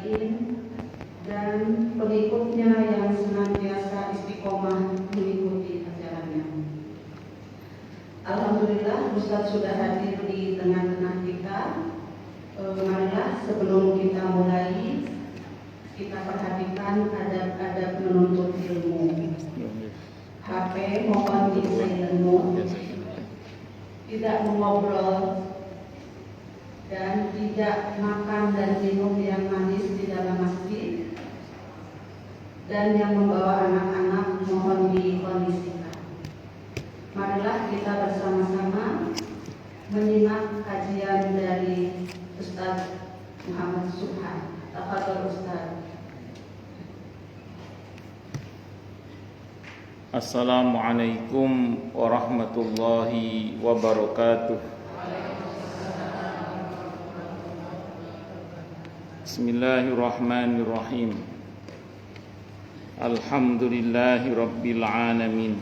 tabi'in dan pengikutnya yang senantiasa istiqomah mengikuti ajarannya. Alhamdulillah Ustadz sudah hadir di tengah-tengah kita. Marilah sebelum kita mulai, kita perhatikan adab-adab menuntut ilmu. HP mohon di silent mode, tidak mengobrol, dan tidak makan dan minum yang manis di dalam masjid, dan yang membawa anak-anak mohon dikondisikan. Marilah kita bersama-sama menyimak kajian dari Ustaz Muhammad Subhan. Tafadhol Ustaz. Assalamualaikum warahmatullahi wabarakatuh. Bismillahirrahmanirrahim. Alhamdulillahi rabbil alamin.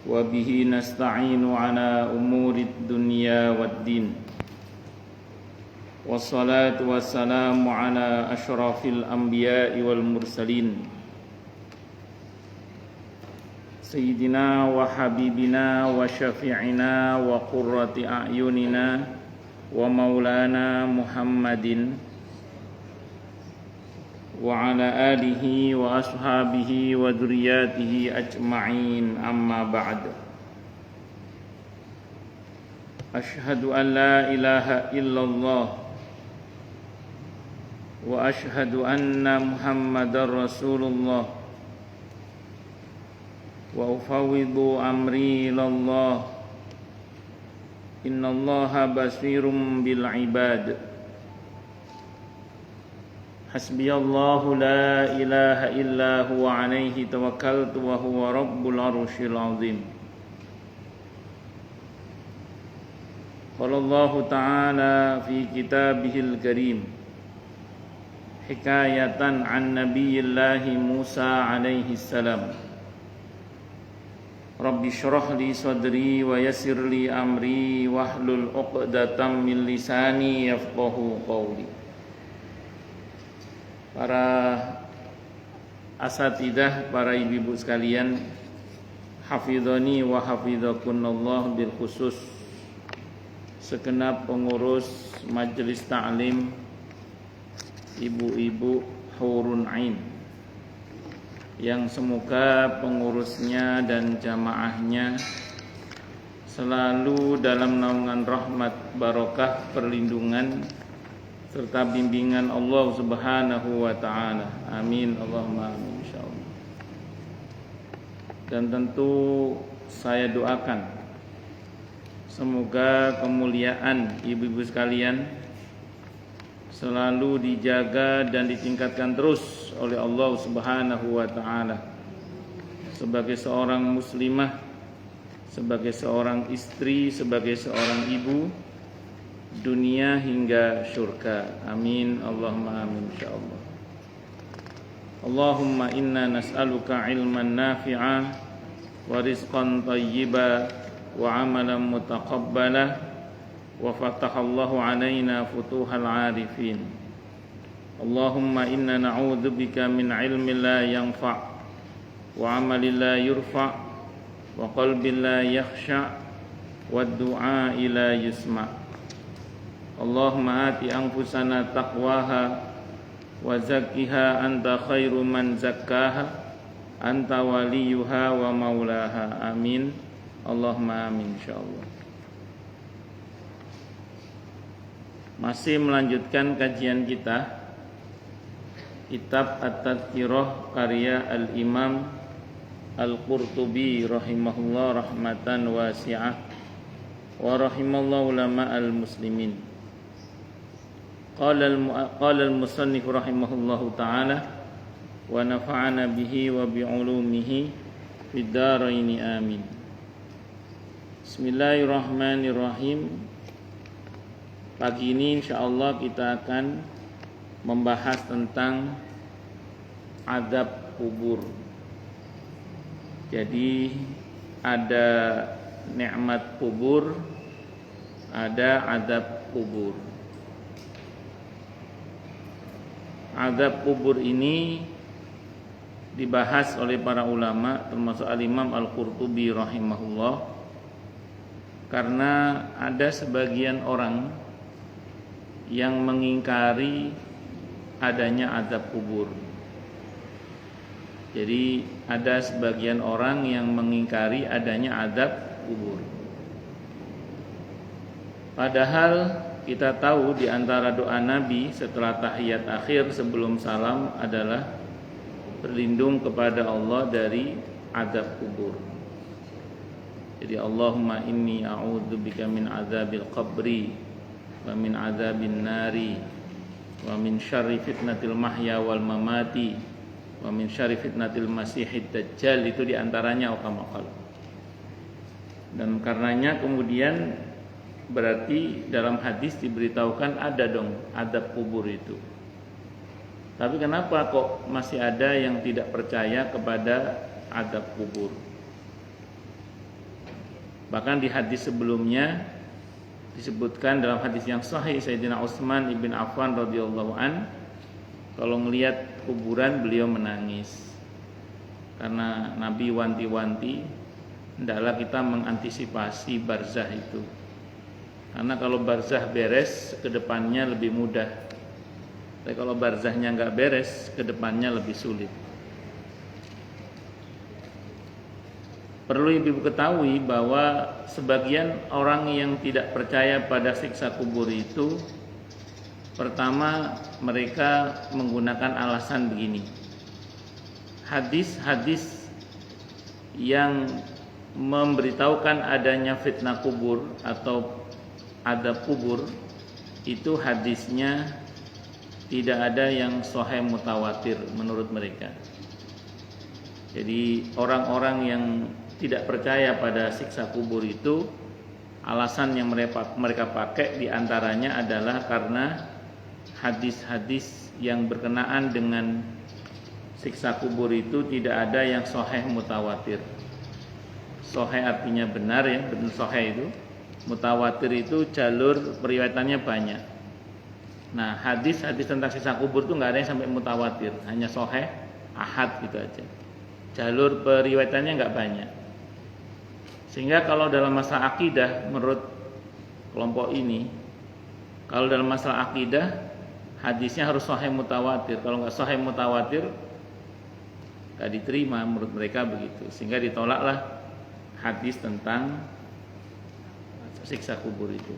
Wa bihi nasta'inu ala umurid dunya waddin. Wassalatu wassalamu ala asyrafil anbiya'i wal mursalin. Sayyidina wa habibina wa syafi'ina wa qurrati a'yunina wa maulana Muhammadin wa ala alihi wa ashabihi wa dzurriyyatihi ajma'in, amma ba'd. Asyhadu an la ilaha illallah wa asyhadu anna Muhammadar Rasulullah wa ufawwidu amri ilallah. Innallaha basirum bil ibad. Hasbiyallahu la ilaha illa huwa alaihi tawakkaltu wa huwa rabbul arsyil azim. Qala Allah ta'ala fi kitabihil karim hikayatan an nabiyillahi Musa alaihi salam. Rabbi syrah li sadri wa yassir li amri wahlul 'uqdatam min lisani yafqahu qawli. Para asatidah, para ibu-ibu sekalian, hafidhani wa hafidhakunallah, bil khusus segenap pengurus majelis ta'lim, ibu-ibu hurun ain, yang semoga pengurusnya dan jamaahnya selalu dalam naungan rahmat, barokah, perlindungan serta bimbingan Allah Subhanahu wa taala. Amin, Allahumma amin, insyaallah. Dan tentu saya doakan semoga kemuliaan ibu-ibu sekalian selalu dijaga dan ditingkatkan terus oleh Allah Subhanahu wa taala sebagai seorang muslimah, sebagai seorang istri, sebagai seorang ibu, dunia hingga syurga. Amin, Allahumma amin, insyaallah. Allahumma inna nas'aluka ilman nafi'a wa rizqan thayyiba wa amalan mutaqabbala wa fatahallahu alaina futuhal arifin. Allahumma inna na'udzubika min ilmin la yanfa' wa amalin la yurfa' wa qalbin la yakhsha' wa du'a la yusma'. Allahumma ati anfusana taqwaha wa zakkiha anta khairu man zakkaha anta waliyuha wa maulaha. Amin, Allahumma amin, insyaallah. Masih melanjutkan kajian kita Kitab At-Tadhkirah karya Al-Imam Al-Qurtubi rahimahullah rahmatan wasi'ah wa rahimallahu ulama al-muslimin. Qala al-musannif rahimahullahu ta'ala wa nafa'ana bihi wa bi'ulumihi fid dharaini amin. Bismillahirrahmanirrahim. Pagi ini insyaallah kita akan membahas tentang adab kubur. Jadi ada nikmat kubur, ada adab kubur. azab kubur ini dibahas oleh para ulama termasuk Al-Imam Al-Qurtubi rahimahullah, karena ada sebagian orang yang mengingkari adanya azab kubur. Jadi ada sebagian orang yang mengingkari adanya azab kubur. Padahal kita tahu di antara doa Nabi setelah tahiyat akhir sebelum salam adalah berlindung kepada Allah dari azab kubur. Jadi Allahumma inni a'udzubika min azabil qabri wa min azabin nari wa min syarri fitnatil mahya wal mamati wa min syarri fitnatil masihid dajjal. Itu diantaranya ukamakal. Dan karenanya kemudian berarti dalam hadis diberitahukan ada dong azab kubur itu. Tapi kenapa kok masih ada yang tidak percaya kepada azab kubur? Bahkan di hadis sebelumnya disebutkan dalam hadis yang sahih Sayyidina Utsman ibn Affan radhiyallahu an, kalau melihat kuburan beliau menangis. Karena Nabi wanti-wanti hendaklah kita mengantisipasi barzah itu. Karena kalau barzah beres, ke depannya lebih mudah. Tapi kalau barzahnya enggak beres, ke depannya lebih sulit. Perlu ibu ketahui bahwa sebagian orang yang tidak percaya pada siksa kubur itu, pertama mereka menggunakan alasan begini. Hadis-hadis yang memberitahukan adanya fitnah kubur atau azab kubur itu hadisnya tidak ada yang sahih mutawatir menurut mereka. Jadi orang-orang yang tidak percaya pada siksa kubur itu, alasan yang mereka pakai diantaranya adalah karena hadis-hadis yang berkenaan dengan siksa kubur itu tidak ada yang sahih mutawatir. Sahih artinya benar ya, benar sahih itu. Mutawatir itu jalur periwayatannya banyak. Nah, hadis-hadis tentang siksa kubur itu nggak ada yang sampai mutawatir, hanya sahih, ahad gitu aja. Jalur periwayatannya nggak banyak. Sehingga kalau dalam masalah akidah menurut kelompok ini, kalau dalam masalah akidah hadisnya harus sahih mutawatir. Kalau nggak sahih mutawatir nggak diterima menurut mereka begitu. Sehingga ditolaklah hadis tentang siksa kubur itu.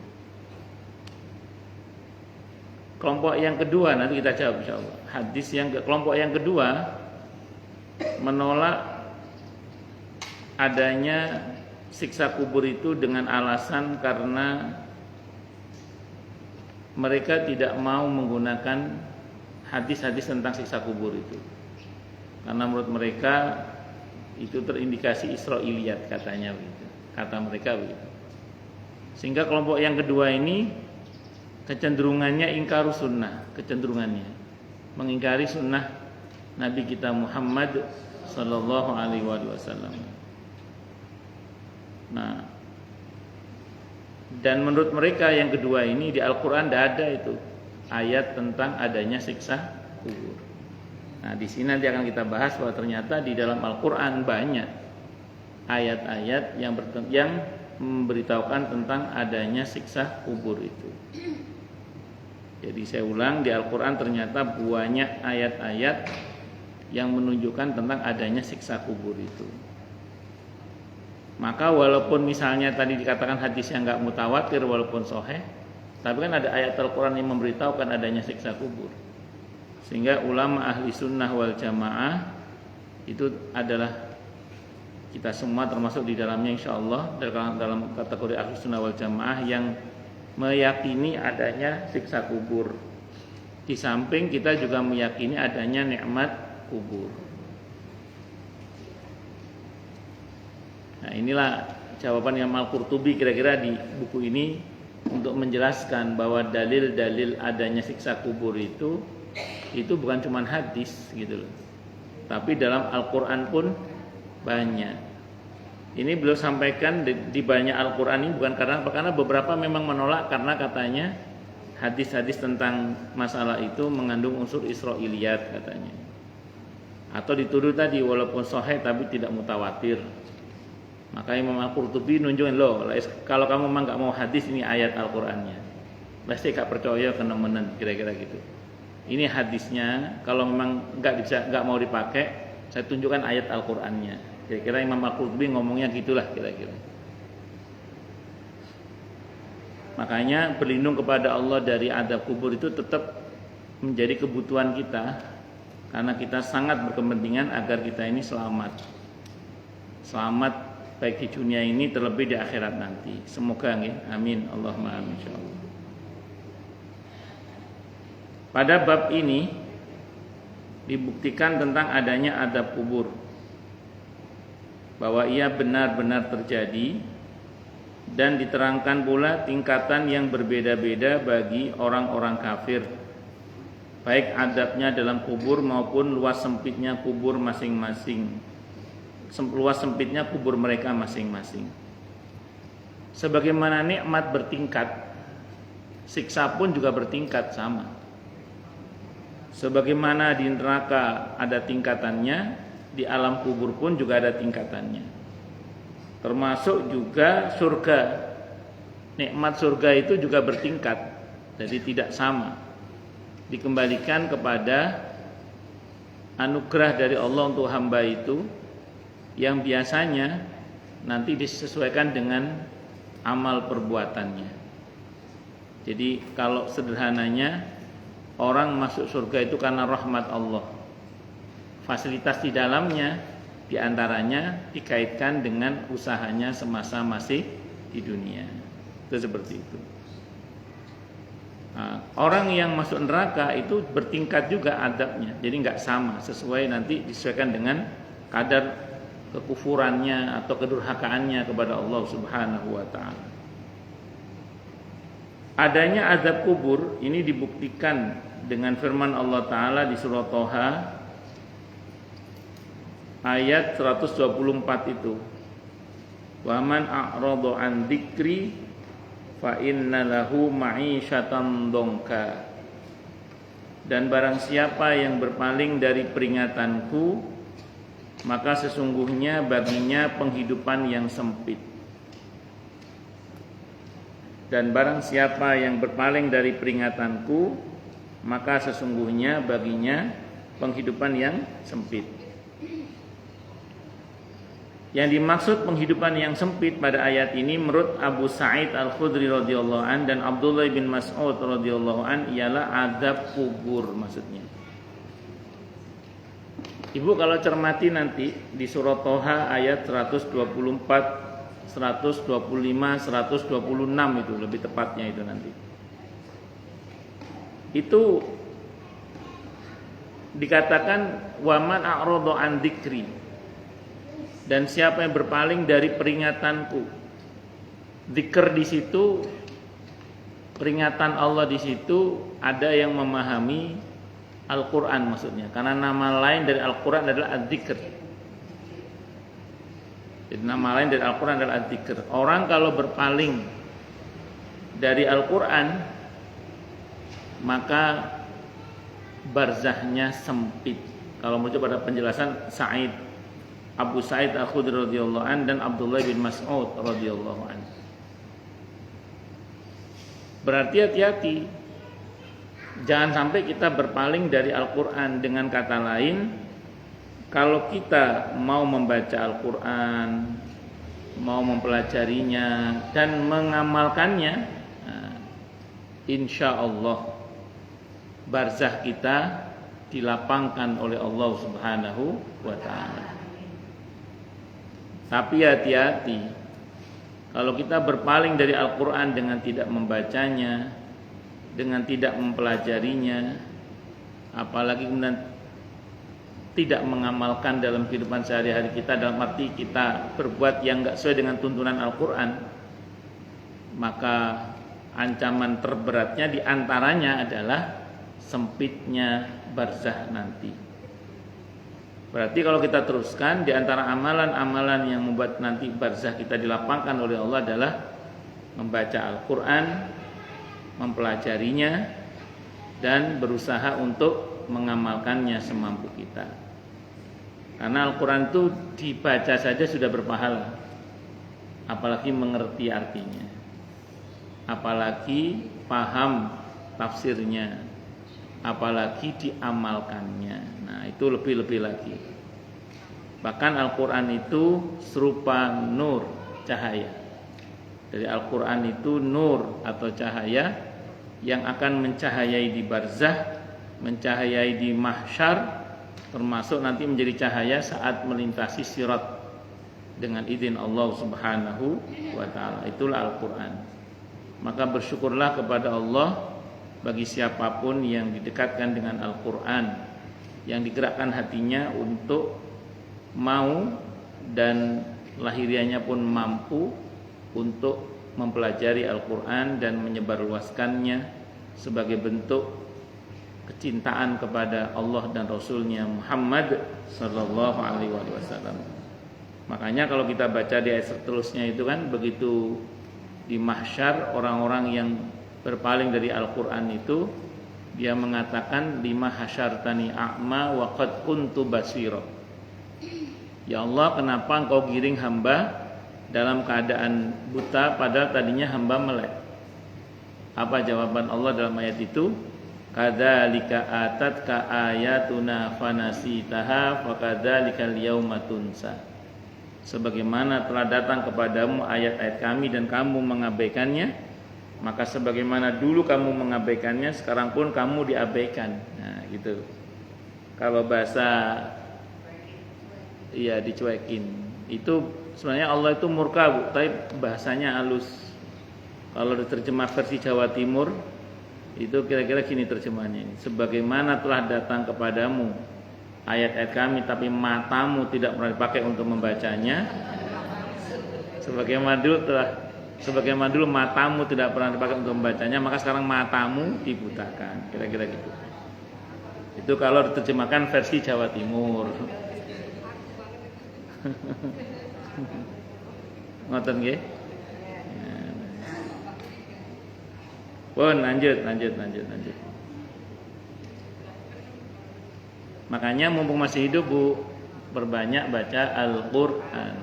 Kelompok yang kedua nanti kita jawab insyaallah. Kelompok yang kedua menolak adanya siksa kubur itu dengan alasan karena mereka tidak mau menggunakan hadis-hadis tentang siksa kubur itu. Karena menurut mereka itu terindikasi Israiliyat katanya begitu. Kata mereka begitu. Sehingga kelompok yang kedua ini kecenderungannya ingkar sunnah, kecenderungannya mengingkari sunnah Nabi kita Muhammad sallallahu alaihi wasallam. Nah, dan menurut mereka yang kedua ini di Al-Qur'an tidak ada itu ayat tentang adanya siksa kubur. Nah, di sini nanti akan kita bahas bahwa ternyata di dalam Al-Qur'an banyak ayat-ayat yang memberitahukan tentang adanya siksa kubur itu. Jadi saya ulang, di Al-Qur'an ternyata banyak ayat-ayat yang menunjukkan tentang adanya siksa kubur itu. Maka walaupun misalnya tadi dikatakan hadisnya enggak mutawatir walaupun sahih, tapi kan ada ayat Al-Qur'an yang memberitahukan adanya siksa kubur. Sehingga ulama ahli sunnah wal jamaah itu adalah kita semua termasuk di dalamnya insyaallah dalam kategori ahli sunnah wal jamaah yang meyakini adanya siksa kubur. Di samping kita juga meyakini adanya nikmat kubur. Nah, inilah jawaban yang Al-Qurtubi kira-kira di buku ini untuk menjelaskan bahwa dalil-dalil adanya siksa kubur itu bukan cuma hadis gitu loh. Tapi dalam Al-Qur'an pun banyak. Ini beliau sampaikan di banyak Al-Qur'an ini bukan karena apa? Karena beberapa memang menolak karena katanya hadis-hadis tentang masalah itu mengandung unsur Israiliyat katanya. Atau dituduh tadi walaupun sahih tapi tidak mutawatir. Maka Imam Al-Qurtubi nunjukin loh, kalau kamu memang nggak mau hadis, ini ayat Al-Qur'annya. Pasti gak percaya kena menen, kira-kira gitu. Ini hadisnya, kalau memang nggak mau dipakai, saya tunjukkan ayat Al-Qur'annya. Kira-kira Imam Al-Qurtubi ngomongnya gitulah kira-kira. Makanya berlindung kepada Allah dari azab kubur itu tetap menjadi kebutuhan kita, karena kita sangat berkepentingan agar kita ini selamat baik di dunia ini terlebih di akhirat nanti. Semoga nggih. Amin. Allahumma amin insyaallah. Pada bab ini dibuktikan tentang adanya azab kubur, bahwa ia benar-benar terjadi, dan diterangkan pula tingkatan yang berbeda-beda bagi orang-orang kafir, baik azabnya dalam kubur maupun luas sempitnya kubur masing-masing. Luas sempitnya kubur mereka masing-masing. Sebagaimana nikmat bertingkat, siksa pun juga bertingkat sama. Sebagaimana di neraka ada tingkatannya, di alam kubur pun juga ada tingkatannya. Termasuk juga surga. Nikmat surga itu juga bertingkat, jadi tidak sama. Dikembalikan kepada anugerah dari Allah untuk hamba itu, yang biasanya nanti disesuaikan dengan amal perbuatannya. Jadi kalau sederhananya, orang masuk surga itu karena rahmat Allah. Fasilitas di dalamnya diantaranya dikaitkan dengan usahanya semasa masih di dunia. Itu seperti itu. Nah, orang yang masuk neraka itu bertingkat juga adabnya. Jadi nggak sama, sesuai nanti disesuaikan dengan kadar kekufurannya atau kedurhakaannya kepada Allah Subhanahu wa taala. Adanya azab kubur ini dibuktikan dengan firman Allah taala di surah Thaha ayat 124 itu. Wa man a'rada an dzikri fa inna lahu ma'isyatan dongka. Dan barang siapa yang berpaling dari peringatanku, maka sesungguhnya baginya penghidupan yang sempit. Dan barang siapa yang berpaling dari peringatanku, maka sesungguhnya baginya penghidupan yang sempit. Yang dimaksud penghidupan yang sempit pada ayat ini menurut Abu Sa'id Al-Khudri radhiyallahu an dan Abdullah bin Mas'ud radhiyallahu an ialah azab kubur maksudnya. Ibu kalau cermati nanti di surah Thaha ayat 124, 125, 126 itu lebih tepatnya itu nanti. Itu dikatakan waman a'rada an dzikri, dan siapa yang berpaling dari peringatanku. Dzikr di situ, peringatan Allah di situ, ada yang memahami Al-Quran maksudnya, karena nama lain dari Al-Quran adalah Az-Zikr. Jadi nama lain dari Al-Quran adalah Az-Zikr. Orang kalau berpaling dari Al-Quran, maka barzahnya sempit. Kalau merujuk pada penjelasan Abu Sa'id Al-Khudri radhiyallahu an dan Abdullah bin Mas'ud radhiyallahu an. Berarti hati-hati, jangan sampai kita berpaling dari Al-Quran. Dengan kata lain, kalau kita mau membaca Al-Quran, mau mempelajarinya dan mengamalkannya, insya Allah barzah kita dilapangkan oleh Allah Subhanahu wa ta'ala. Tapi hati-hati, kalau kita berpaling dari Al-Quran dengan tidak membacanya, dengan tidak mempelajarinya, apalagi kemudian tidak mengamalkan dalam kehidupan sehari-hari kita, dalam arti kita berbuat yang enggak sesuai dengan tuntunan Al-Quran, maka ancaman terberatnya diantaranya adalah sempitnya barzah nanti. Berarti kalau kita teruskan, diantara amalan-amalan yang membuat nanti barzah kita dilapangkan oleh Allah adalah membaca Al-Quran, mempelajarinya dan berusaha untuk mengamalkannya semampu kita. Karena Al-Quran itu dibaca saja sudah berpahala, apalagi mengerti artinya, apalagi paham tafsirnya, apalagi diamalkannya. Nah, itu lebih-lebih lagi. Bahkan Al-Quran itu serupa nur, cahaya. Dari Al-Quran itu nur atau cahaya yang akan mencahayai di barzah, mencahayai di mahsyar, termasuk nanti menjadi cahaya saat melintasi sirat dengan izin Allah Subhanahu wa ta'ala. Itulah Al-Quran. Maka bersyukurlah kepada Allah bagi siapapun yang didekatkan dengan Al-Quran, yang digerakkan hatinya untuk mau dan lahiriahnya pun mampu untuk mempelajari Al-Quran dan menyebarluaskannya sebagai bentuk kecintaan kepada Allah dan Rasulnya Muhammad Sallallahu Alaihi Wasallam. Makanya kalau kita baca di ayat seterusnya itu kan, begitu di mahsyar orang-orang yang berpaling dari Al-Quran itu, dia mengatakan, lima hasyartani a'ma wa qad kuntu basira. Ya Allah, kenapa engkau giring hamba dalam keadaan buta padahal tadinya hamba melek? Apa jawaban Allah dalam ayat itu? Kadzalika atatka ayatuna fanasitaha wa kadzalikal yauma tunsa. Sebagaimana telah datang kepadamu ayat-ayat kami dan kamu mengabaikannya, maka sebagaimana dulu kamu mengabaikannya, sekarang pun kamu diabaikan. Nah, gitu. Kalau bahasa iya dicuekin. Itu sebenarnya Allah itu murka, Bu, tapi bahasanya halus. Kalau diterjemah versi Jawa Timur, itu kira-kira gini terjemahannya. Sebagaimana telah datang kepadamu ayat-ayat kami, tapi matamu tidak pernah dipakai untuk membacanya. Sebagaimana dulu matamu tidak pernah dipakai untuk membacanya, maka sekarang matamu dibutakan. Kira-kira gitu. Itu kalau diterjemahkan versi Jawa Timur. Ngoten nggih? Pun lanjut. Makanya mumpung masih hidup, Bu, perbanyak baca Al-Qur'an.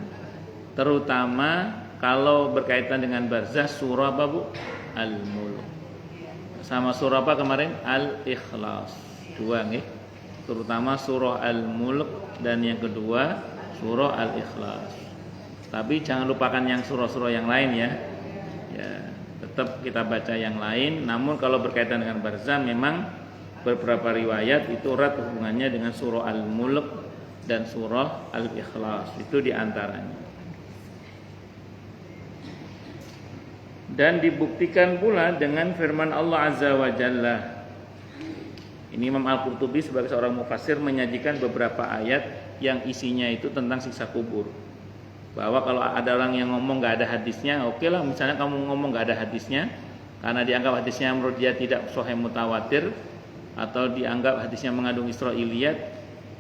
Terutama kalau berkaitan dengan barzah, surah apa, Bu? Al-Mulk. Sama surah apa kemarin? Al-Ikhlas. Dua nggih. Terutama surah Al-Mulk dan yang kedua surah Al-Ikhlas. Tapi jangan lupakan yang surah-surah yang lain ya. Ya, tetap kita baca yang lain. Namun kalau berkaitan dengan barzah, memang beberapa riwayat itu erat hubungannya dengan surah Al-Mulk dan surah Al-Ikhlas. Itu diantaranya. Dan dibuktikan pula dengan firman Allah Azza wa Jalla. Ini Imam Al-Qurtubi sebagai seorang mufassir menyajikan beberapa ayat yang isinya itu tentang siksa kubur. Bahwa kalau ada orang yang ngomong gak ada hadisnya, oke lah, misalnya kamu ngomong gak ada hadisnya, karena dianggap hadisnya menurut dia tidak sahih mutawatir, atau dianggap hadisnya mengandung Israiliyat,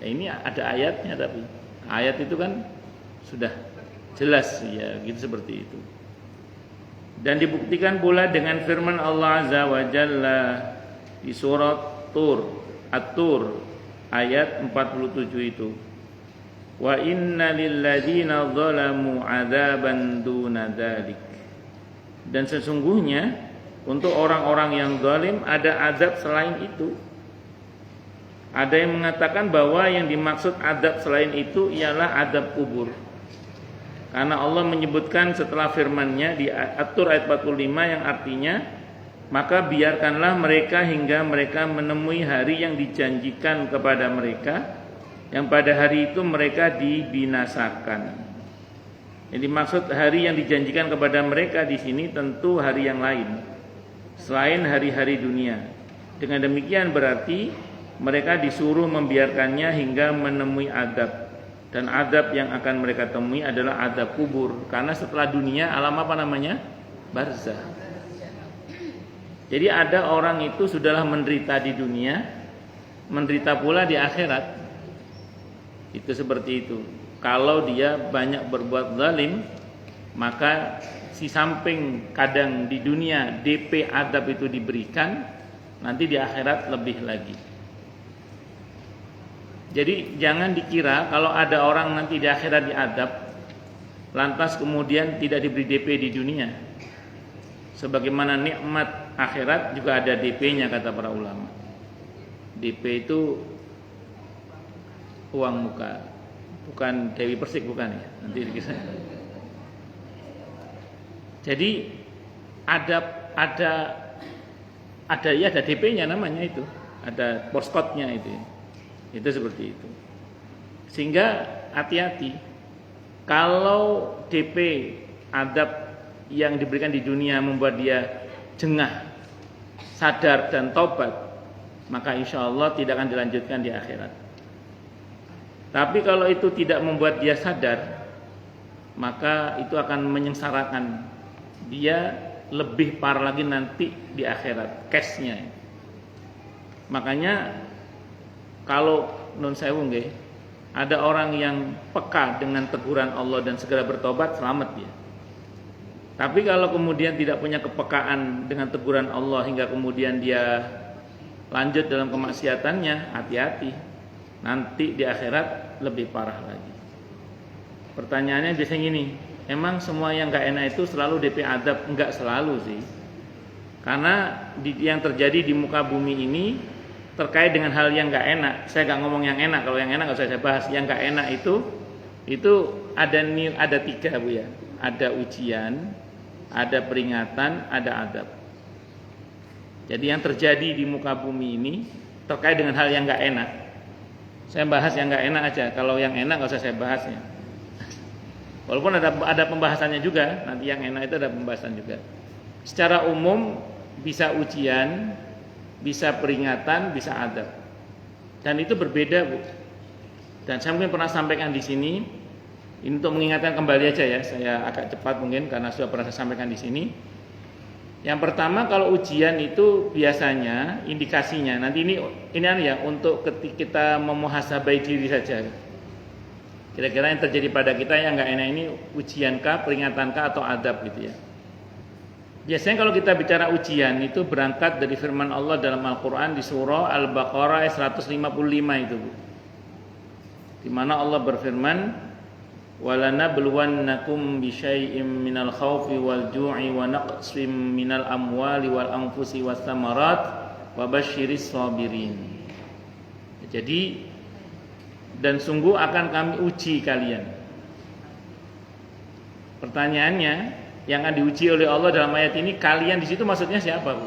ya ini ada ayatnya, tapi ayat itu kan sudah jelas ya, gitu seperti itu. Dan dibuktikan pula dengan firman Allah Azza wa Jalla di surat At-Tur ayat 47 itu. Wa inna lilladzina zalamu 'adzaban duna dzalik. Dan sesungguhnya untuk orang-orang yang zalim ada azab selain itu. Ada yang mengatakan bahwa yang dimaksud azab selain itu ialah azab kubur. Karena Allah menyebutkan setelah firman-Nya di At-Tur ayat 45 yang artinya, maka biarkanlah mereka hingga mereka menemui hari yang dijanjikan kepada mereka, yang pada hari itu mereka dibinasakan. Yang dimaksud hari yang dijanjikan kepada mereka di sini tentu hari yang lain selain hari-hari dunia. Dengan demikian berarti mereka disuruh membiarkannya hingga menemui adab. Dan adab yang akan mereka temui adalah adab kubur. Karena setelah dunia alam apa namanya? Barzah. Jadi ada orang itu sudahlah menderita di dunia, menderita pula di akhirat. Itu seperti itu. Kalau dia banyak berbuat zalim, maka si samping kadang di dunia DP adab itu diberikan, nanti di akhirat lebih lagi. Jadi jangan dikira kalau ada orang nanti di akhirat diadab, lantas kemudian tidak diberi DP di dunia. Sebagaimana nikmat akhirat juga ada DP-nya kata para ulama. DP itu uang muka, bukan Dewi Persik, bukan ya. Nanti dikira. Jadi ada DP-nya namanya itu, ada postcode-nya itu. Itu seperti itu. Sehingga hati-hati kalau DP adab yang diberikan di dunia membuat dia jengah, sadar dan tobat, maka insya Allah tidak akan dilanjutkan di akhirat. Tapi kalau itu tidak membuat dia sadar, maka itu akan menyengsarakan dia lebih parah lagi nanti di akhirat, case-nya. Makanya kalau nun sewu nggih, ada orang yang peka dengan teguran Allah dan segera bertobat, selamat dia. Tapi kalau kemudian tidak punya kepekaan dengan teguran Allah hingga kemudian dia lanjut dalam kemaksiatannya, hati-hati. Nanti di akhirat lebih parah lagi. Pertanyaannya biasanya gini, emang semua yang gak enak itu selalu DP adab? Enggak selalu sih. Karena yang terjadi di muka bumi ini terkait dengan hal yang gak enak. Saya gak ngomong yang enak, kalau yang enak gak usah saya bahas. Yang gak enak itu ada 3 Bu ya. Ada ujian, ada peringatan, ada adab. Jadi yang terjadi di muka bumi ini terkait dengan hal yang gak enak. Saya bahas yang gak enak aja. Kalau yang enak gak usah saya bahasnya. Walaupun ada pembahasannya juga. Nanti yang enak itu ada pembahasan juga. Secara umum bisa ujian, bisa peringatan, bisa adab. Dan itu berbeda Bu. Dan saya mungkin pernah sampaikan di sini. Ini untuk mengingatkan kembali aja ya, saya agak cepat mungkin karena sudah pernah saya sampaikan di sini. Yang pertama, kalau ujian itu biasanya indikasinya nanti ini ya untuk ketika kita memuhasabai diri saja. Kira-kira yang terjadi pada kita yang nggak enak ini ujiankah, peringatankah atau adab gitu ya. Biasanya kalau kita bicara ujian itu berangkat dari firman Allah dalam Al-Qur'an di surah Al-Baqarah ayat 155 itu Bu. Di mana Allah berfirman, وَلَنَبْلُوَنَّكُمْ بِشَيْءٍ مِنَ الْخَوْفِ وَالْجُوعِ وَنَقْصٍ مِنَ الْأَمْوَالِ وَالْأَنْفُسِ وَالثَّمَرَاتِ وَبَشِّرِ الصَّابِرِينَ. Jadi dan sungguh akan kami uji kalian. Pertanyaannya, yang akan diuji oleh Allah dalam ayat ini, kalian di situ maksudnya siapa Bu?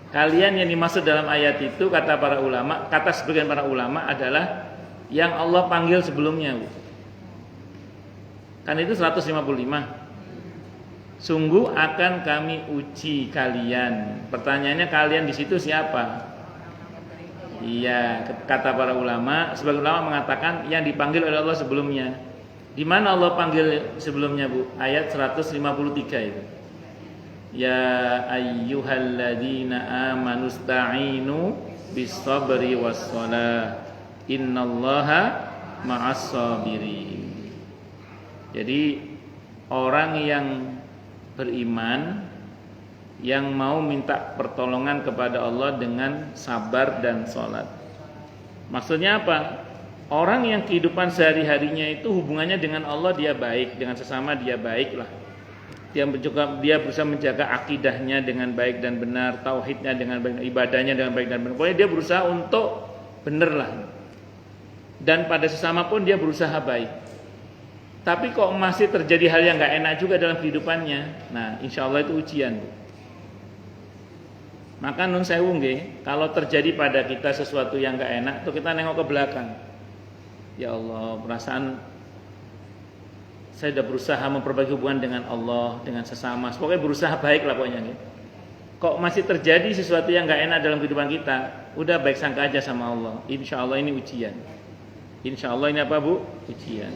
Kalian yang dimaksud dalam ayat itu kata para ulama, kata sebagian para ulama adalah yang Allah panggil sebelumnya Bu. Kan itu 155. Sungguh akan kami uji kalian. Pertanyaannya kalian di situ siapa? Iya, kata para ulama, sebagian ulama mengatakan yang dipanggil oleh Allah sebelumnya. Di mana Allah panggil sebelumnya Bu? Ayat 153 itu. Ya ayyuhalladzina amanu sta'inu bis-sabri was-shalah. Innallaha ma'as-sabirin. Jadi orang yang beriman yang mau minta pertolongan kepada Allah dengan sabar dan sholat. Maksudnya apa? Orang yang kehidupan sehari-harinya itu hubungannya dengan Allah dia baik, dengan sesama dia baik lah. Dia berusaha menjaga akidahnya dengan baik dan benar, tauhidnya dengan baik, ibadahnya dengan baik dan benar. Pokoknya dia berusaha untuk benar lah. Dan pada sesama pun dia berusaha baik. Tapi kok masih terjadi hal yang gak enak juga dalam kehidupannya. Nah insya Allah itu ujian. Maka nun sewu nggih, kalau terjadi pada kita sesuatu yang gak enak, tuh kita nengok ke belakang. Ya Allah, perasaan saya sudah berusaha memperbaiki hubungan dengan Allah, dengan sesama. Pokoknya berusaha baik lah pokoknya nggih. Kok masih terjadi sesuatu yang gak enak dalam kehidupan kita, udah baik sangka aja sama Allah. Insya Allah ini ujian. Insya Allah ini apa Bu? Ujian.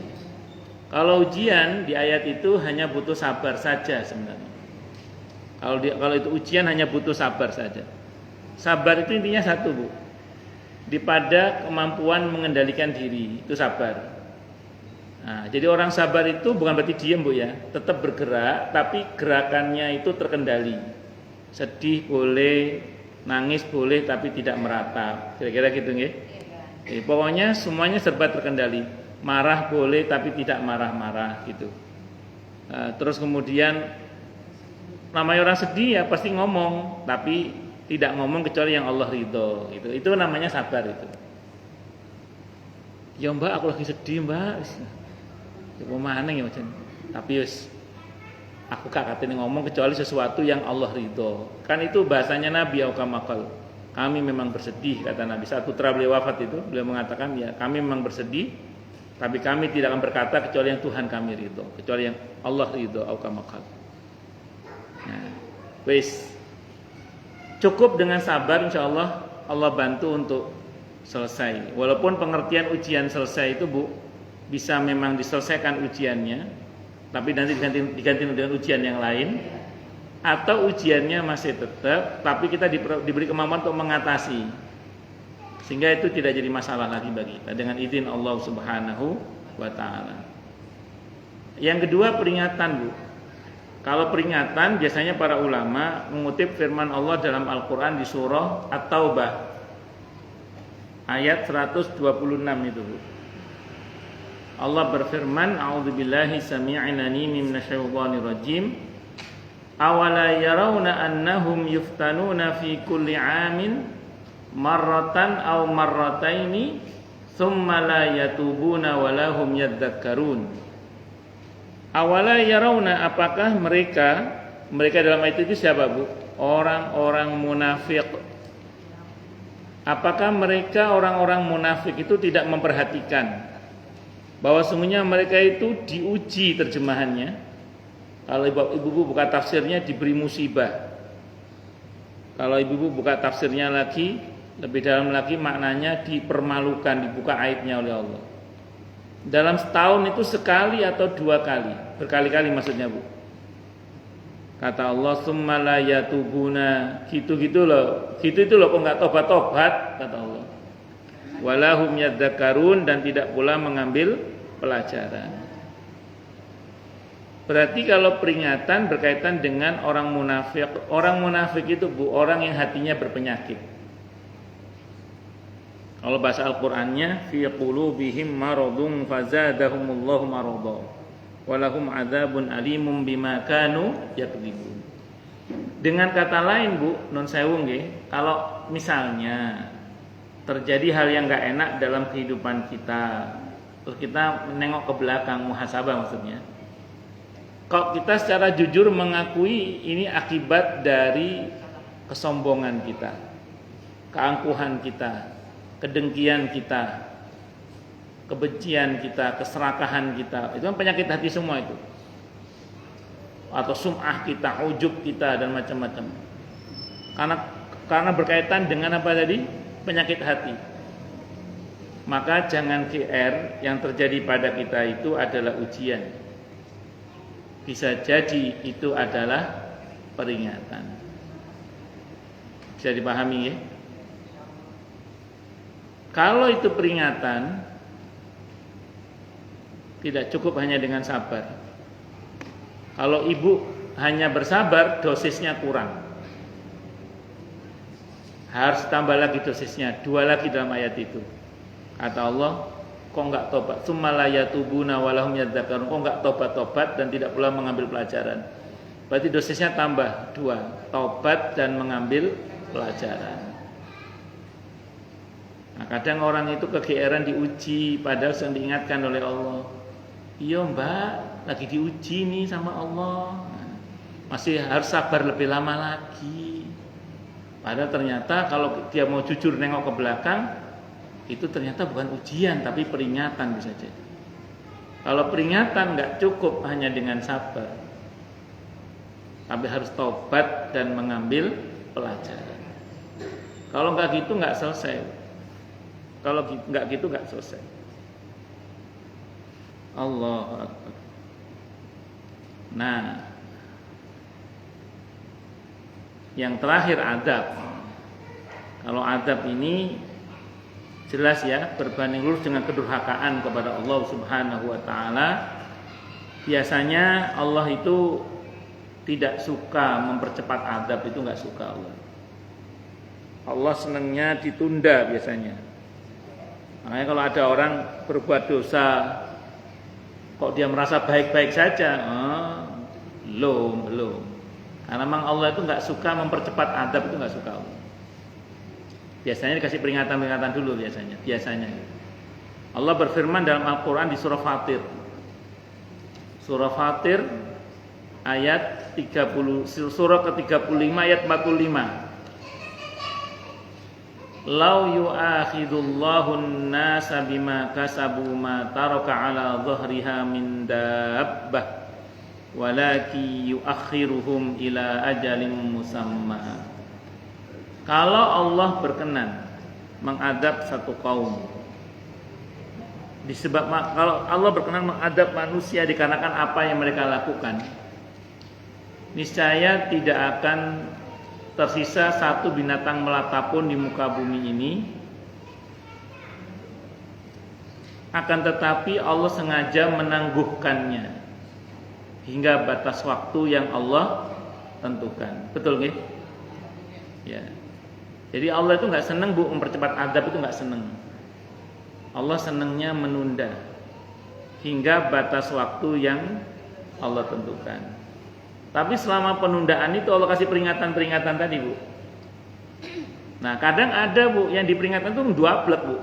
Kalau ujian di ayat itu hanya butuh sabar saja sebenarnya. Kalau itu ujian hanya butuh sabar saja. Sabar itu intinya satu Bu. Pada kemampuan mengendalikan diri itu sabar. Nah, jadi orang sabar itu bukan berarti diam Bu ya, tetap bergerak, tapi gerakannya itu terkendali. Sedih boleh, nangis boleh, tapi tidak meratap. Kira-kira gitu nggih? Pokoknya semuanya serba terkendali. Marah boleh, tapi tidak marah-marah gitu. Terus kemudian namanya orang sedih ya pasti ngomong, tapi tidak ngomong kecuali yang Allah ridho. Gitu. Itu namanya sabar itu. Ya Mbak, aku lagi sedih Mbak. Ya mana ya macam. Tapi wis aku kakaknya ngomong kecuali sesuatu yang Allah ridho. Kan itu bahasanya Nabi Aukamakal. Kami memang bersedih kata Nabi. Saat putra beliau wafat itu beliau mengatakan ya kami memang bersedih, tapi kami tidak akan berkata kecuali yang Tuhan kami ridho, kecuali yang Allah ridho Aukamakal. Nah, wis cukup dengan sabar, insya Allah Allah bantu untuk selesai. Walaupun pengertian ujian selesai itu Bu bisa memang diselesaikan ujiannya, tapi nanti diganti dengan ujian yang lain, atau ujiannya masih tetap, tapi kita diberi kemampuan untuk mengatasi, sehingga itu tidak jadi masalah lagi bagi kita dengan izin Allah Subhanahu wa Ta'ala. Yang kedua peringatan Bu. Kalau peringatan biasanya para ulama mengutip firman Allah dalam Al-Quran di surah At-Taubah ayat 126 itu Bu. Allah berfirman, a'udzubillahi samii'in 'aliim minasyaitonir rajim. Awala yarawna annahum yuftanuna fi kulli 'amin marratan aw marrataini thumma la yatubuna wa lahum yadzakkarun. Awala yarawna, apakah mereka dalam ayat itu siapa Bu? Orang-orang munafik. Apakah mereka orang-orang munafik itu tidak memperhatikan bahwa sungguhnya mereka itu diuji terjemahannya. Kalau ibu-ibu buka tafsirnya diberi musibah. Kalau ibu-ibu buka tafsirnya lagi lebih dalam lagi maknanya dipermalukan, dibuka aibnya oleh Allah. Dalam setahun itu sekali atau dua kali, berkali-kali maksudnya Bu. Kata Allah summa la yatubuna, gitu-gitu loh. Gitu itu loh kok enggak tobat-tobat kata Allah. Walahum yadzakkarun, dan tidak pula mengambil pelajaran. Berarti kalau peringatan berkaitan dengan orang munafik. Orang munafik itu Bu, orang yang hatinya berpenyakit. Kalau bahasa Al-Qur'annya fi qulubihim maradun fazadahumullahu marada walahum adzabun alimun bima kanu yakdzibun. Dengan kata lain Bu, non sewu nggih, kalau misalnya terjadi hal yang enggak enak dalam kehidupan kita, terus kita menengok ke belakang, muhasabah maksudnya. Kalau kita secara jujur mengakui ini akibat dari kesombongan kita, keangkuhan kita, kedengkian kita, kebencian kita, keserakahan kita, itu kan penyakit hati semua itu. Atau sum'ah kita, ujub kita, dan macam-macam. Karena berkaitan dengan apa tadi? Penyakit hati. Maka jangan GR, yang terjadi pada kita itu adalah ujian. Bisa jadi itu adalah peringatan. Bisa dipahami ya? Kalau itu peringatan, tidak cukup hanya dengan sabar. Kalau ibu hanya bersabar, dosisnya kurang. Harus tambah lagi dosisnya, 2 lagi dalam ayat itu. Kata Allah, kok enggak tobat? Tsumma la yatubuna wa lahum yadzakkarun. Kok enggak tobat-tobat dan tidak pula mengambil pelajaran. Berarti dosisnya tambah 2, tobat dan mengambil pelajaran. Nah, kadang orang itu kegeeran diuji padahal sedang diingatkan oleh Allah. Iya Mbak, lagi diuji nih sama Allah. Masih harus sabar lebih lama lagi. Padahal ternyata kalau dia mau jujur nengok ke belakang, itu ternyata bukan ujian tapi peringatan bisa jadi. Kalau peringatan nggak cukup hanya dengan sabar, tapi harus tobat dan mengambil pelajaran. Kalau nggak gitu nggak selesai. Kalau nggak gitu nggak selesai. Allahu Akbar. Nah, yang terakhir adab. Kalau adab ini Jelas ya, berbanding lurus dengan kedurhakaan kepada Allah Subhanahu wa taala. Biasanya Allah itu tidak suka mempercepat azab, itu enggak suka Allah. Allah senangnya ditunda biasanya. Makanya kalau ada orang berbuat dosa kok dia merasa baik-baik saja, belum. Karena memang Allah itu enggak suka mempercepat azab, itu enggak suka Allah. Biasanya dikasih peringatan-peringatan dulu biasanya. Allah berfirman dalam Al-Qur'an di surah Fatir. Surah Fatir ayat 30, surah ke-35 ayat 45. Lau yu'akhidullahu an-nasa bima kasabu ma taraka ala dhahriha min dabbah walaki yuakhiruhum ila ajalin musamma. Kalau Allah berkenan mengadab satu kaum, kalau Allah berkenan mengadab manusia dikarenakan apa yang mereka lakukan, niscaya tidak akan tersisa satu binatang melata pun di muka bumi ini. Akan tetapi Allah sengaja menangguhkannya hingga batas waktu yang Allah tentukan. Betul nggih? Ya. Jadi Allah itu nggak senang mempercepat azab, itu nggak senang. Allah senangnya menunda hingga batas waktu yang Allah tentukan. Tapi selama penundaan itu Allah kasih peringatan-peringatan tadi, Bu. Nah, kadang ada, Bu, yang diperingatkan itu ndablek, Bu.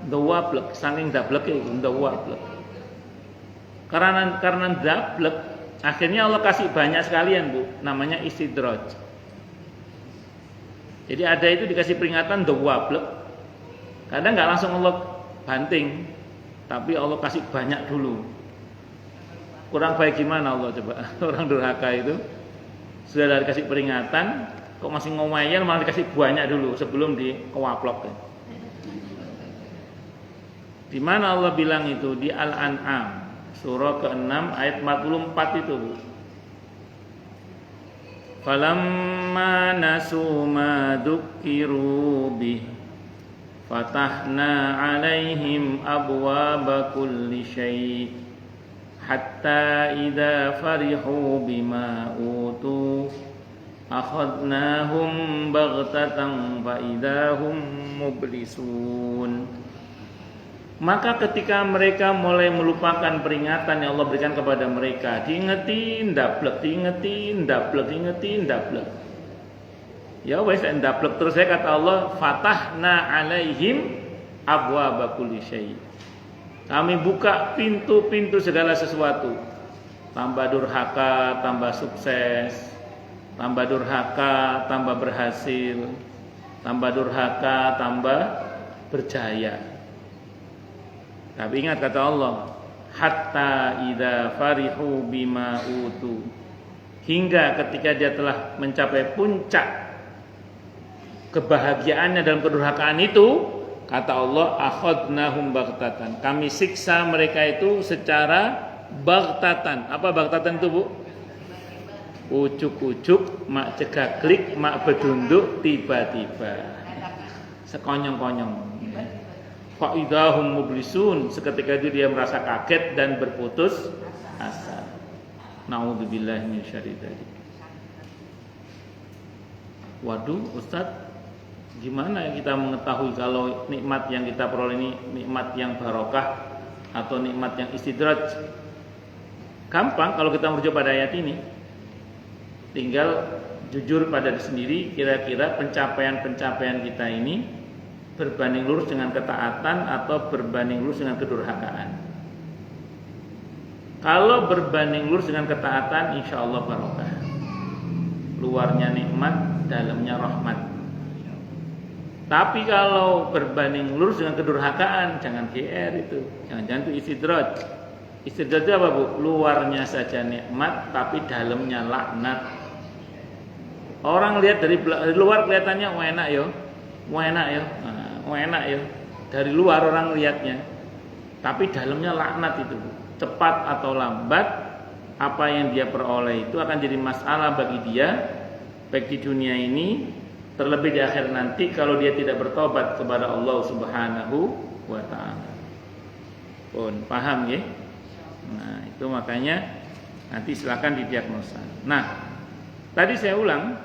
Ndablek, saking ndablek itu ndablek. Karena ndablek, akhirnya Allah kasih banyak sekalian, Bu, namanya istidraj. Jadi ada itu dikasih peringatan ndablek. Kadang nggak langsung Allah banting, tapi Allah kasih banyak dulu. Kurang baik gimana Allah coba? Orang durhaka itu sudah dikasih peringatan, kok masih ngomel, malah dikasih banyak dulu sebelum dikewaplok. Di mana Allah bilang itu? Di Al-An'am surah ke-6 ayat 44 itu, Bu. Falamma nasu ma dzukiru bih fatahna 'alaihim abwaaba kulli syai' hatta idza farihu bima utu akhadnahum baghtatan fa idahum mublisun. Maka ketika mereka mulai melupakan peringatan yang Allah berikan kepada mereka, diingetin ndablek. Ya wes ndablek terus, saya kata Allah, fatahna 'alaihim abwaaba kulli syai'. Kami buka pintu-pintu segala sesuatu. Tambah durhaka, tambah sukses. Tambah durhaka, tambah berhasil. Tambah durhaka, tambah berjaya. Tapi ingat kata Allah, hatta idza farihu bima utu. Hingga ketika dia telah mencapai puncak kebahagiaannya dalam kedurhakaan itu, kata Allah, akhadnahum baghtatan. Kami siksa mereka itu secara baghtatan. Apa baghtatan itu, Bu? Ujuk-ujuk, mak cegaklik, mak bedunduk, tiba-tiba. Sekonyong-konyong. Fa idahum mublisun. Seketika itu dia merasa kaget dan berputus asa. Nauzubillahi minasyarri dzalik. Waduh, Ustaz, gimana kita mengetahui kalau nikmat yang kita peroleh ini nikmat yang barokah atau nikmat yang istidraj? Gampang kalau kita merujuk pada ayat ini. Tinggal jujur pada diri sendiri, kira-kira pencapaian-pencapaian kita ini berbanding lurus dengan ketaatan atau berbanding lurus dengan kedurhakaan. Kalau berbanding lurus dengan ketaatan, insya Allah barokah. Luarnya nikmat, dalamnya rahmat. Tapi kalau berbanding lurus dengan kedurhakaan, jangan GR itu. Jangan-jangan itu istidraj. Istidraj itu apa, Bu? Luarnya saja nikmat, tapi dalamnya laknat. Orang lihat dari luar kelihatannya enak ya. Enak ya. Dari luar orang lihatnya. Tapi dalamnya laknat itu, Bu. Cepat atau lambat, apa yang dia peroleh itu akan jadi masalah bagi dia, baik di dunia ini Terlebih di akhir nanti kalau dia tidak bertobat kepada Allah Subhanahu wa taala. Pun paham ya? Nah, itu makanya nanti silakan didiagnosa. Nah, tadi saya ulang,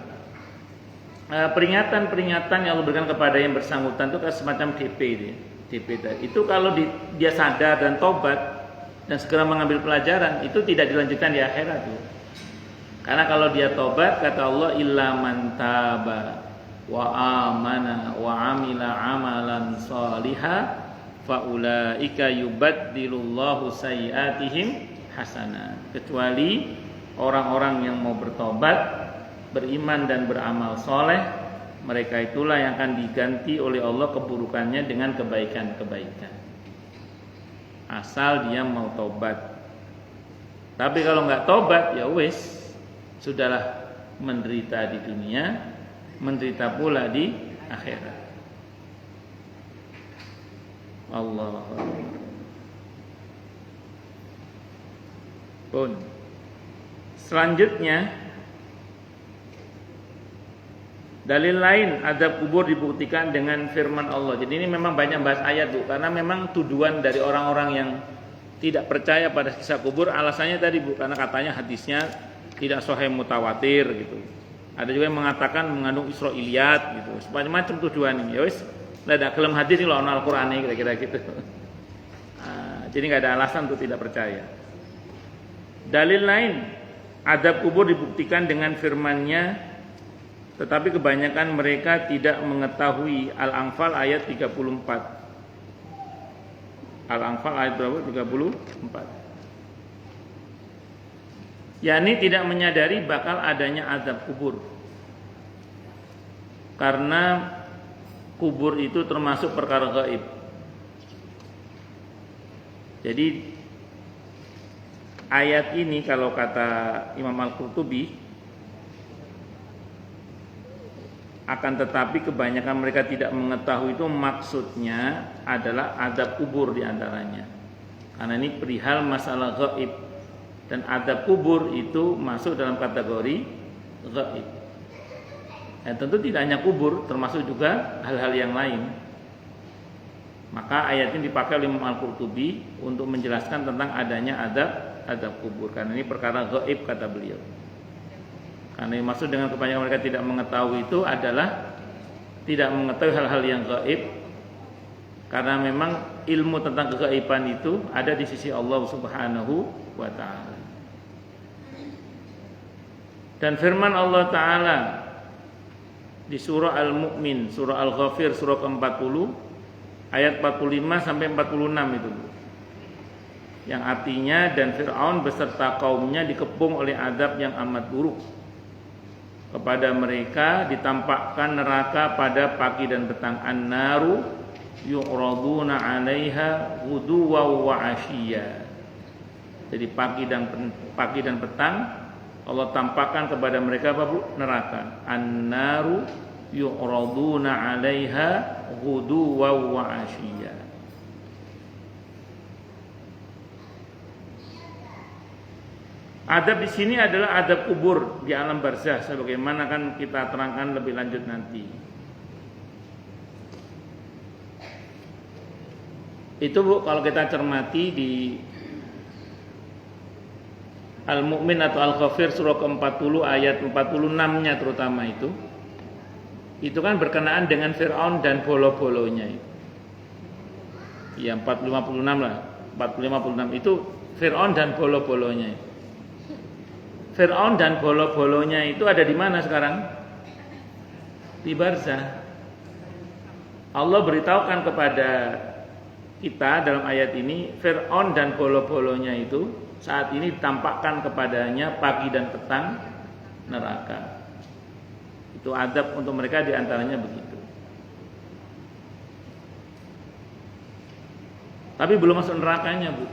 peringatan-peringatan yang Allah berikan kepada yang bersangkutan itu kan semacam DP dia. DP tadi. Itu kalau dia sadar dan tobat dan segera mengambil pelajaran, itu tidak dilanjutkan di akhirat tuh. Karena kalau dia tobat, kata Allah, illa man taba wa amana wa amila amalan salihah faulaika yubaddilullahu sayyiatihim hasanah. Kecuali orang-orang yang mau bertobat, beriman dan beramal soleh, mereka itulah yang akan diganti oleh Allah keburukannya dengan kebaikan-kebaikan. Asal dia mau tobat. Tapi kalau nggak tobat, ya wis, sudahlah, menderita di dunia, menderita pula di akhirat. Allah. Pun. Selanjutnya, dalil lain azab kubur dibuktikan dengan firman Allah. Jadi ini memang banyak bahas ayat Bu, karena memang tuduhan dari orang-orang yang tidak percaya pada kisah kubur, alasannya tadi Bu, karena katanya hadisnya tidak sahih mutawatir gitu. Ada juga yang mengatakan mengandung Israiliyat gitu. Macam-macam tuduhan ini. Ya wis, ada kelem hadis ini lawan Al-Qur'an kira-kira gitu. Jadi enggak ada alasan untuk tidak percaya. Dalil lain, azab kubur dibuktikan dengan firman-Nya, tetapi kebanyakan mereka tidak mengetahui. Al-Anfal ayat 34. Al-Anfal ayat berapa? 34. yakni tidak menyadari bakal adanya azab kubur. Karena kubur itu termasuk perkara gaib. Jadi ayat ini kalau kata Imam Al-Qurtubi, akan tetapi kebanyakan mereka tidak mengetahui itu maksudnya adalah azab kubur diantaranya. Karena ini perihal masalah gaib. Dan azab kubur itu masuk dalam kategori gaib. Tentu tidak hanya kubur, termasuk juga hal-hal yang lain. Maka ayat ini dipakai oleh Imam Al-Qurtubi untuk menjelaskan tentang adanya azab kubur. Karena ini perkara gaib kata beliau. Karena yang maksud dengan kebanyakan mereka tidak mengetahui itu adalah tidak mengetahui hal-hal yang gaib. Karena memang ilmu tentang kegaiban itu ada di sisi Allah Subhanahu wa ta'ala. Dan firman Allah Ta'ala di surah Al-Mu'min, surah Al-Ghafir, surah ke-40 ayat 45 sampai 46 itu, yang artinya, dan Fir'aun beserta kaumnya dikepung oleh azab yang amat buruk. Kepada mereka ditampakkan neraka pada pagi dan petang. An-naru yu'raduna 'alaiha ghuduwan wa 'ashiyya. Jadi pagi dan petang Allah tampakkan kepada mereka apa Bu? Neraka. An-naru yu'raduna 'alaiha ghuduwan wa 'ashiyya. Adab di sini adalah adab kubur di alam barzah, sebagaimana kan kita terangkan lebih lanjut nanti. Itu Bu, kalau kita cermati di Al-Mu'min atau Al-Ghafir surah ke-40 ayat 46-nya terutama itu kan berkenaan dengan Fir'aun dan bolo-bolonya itu. Ya 40-56 lah, 40-56 itu Fir'aun dan bolo-bolonya itu. Fir'aun dan bolo-bolonya itu ada di mana sekarang? Di barzah. Allah beritahukan kepada kita dalam ayat ini, Fir'aun dan bolo-bolonya itu saat ini ditampakkan kepadanya pagi dan petang neraka. Itu azab untuk mereka diantaranya begitu. Tapi belum masuk nerakanya Bu,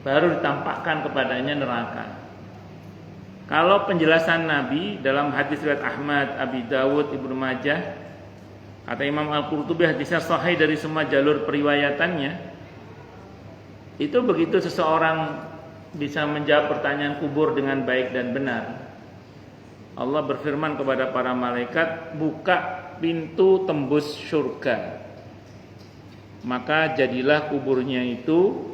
baru ditampakkan kepadanya neraka. Kalau penjelasan Nabi dalam hadis riwayat Ahmad, Abi Dawud, Ibnu Majah, kata Imam Al-Qurtubi hadisnya sahih dari semua jalur periwayatannya. Itu begitu seseorang bisa menjawab pertanyaan kubur dengan baik dan benar, Allah berfirman kepada para malaikat, buka pintu tembus surga. Maka jadilah kuburnya itu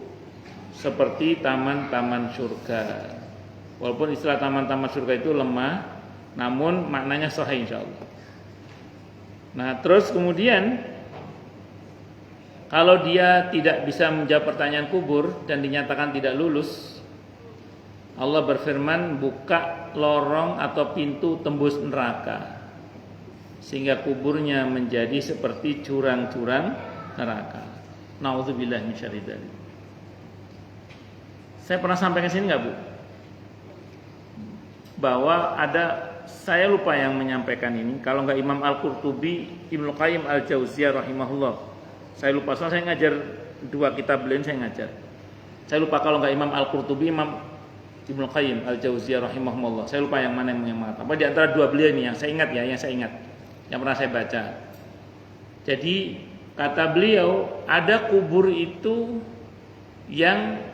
seperti taman-taman surga. Walaupun istilah taman-taman surga itu lemah, namun maknanya sahih insyaallah. Nah, terus kemudian kalau dia tidak bisa menjawab pertanyaan kubur dan dinyatakan tidak lulus, Allah berfirman, buka lorong atau pintu tembus neraka, sehingga kuburnya menjadi seperti jurang-jurang neraka. Nauzubillah min syarri dzalik. Saya pernah sampaikan sini nggak, Bu? Bahwa saya lupa yang menyampaikan ini, kalau nggak Imam Al-Qurtubi, Ibnu Qayyim Al-Jauziyah rahimahullah. Saya lupa, soalnya saya ngajar 2 kitab beliau, saya ngajar. Saya lupa kalau nggak Imam Al-Qurtubi, Imam Ibnu Qayyim Al-Jauziyah rahimahullah. Saya lupa yang mana yang mengatakan. Apa di antara 2 beliau ini yang saya ingat ya, yang pernah saya baca. Jadi kata beliau, ada kubur itu yang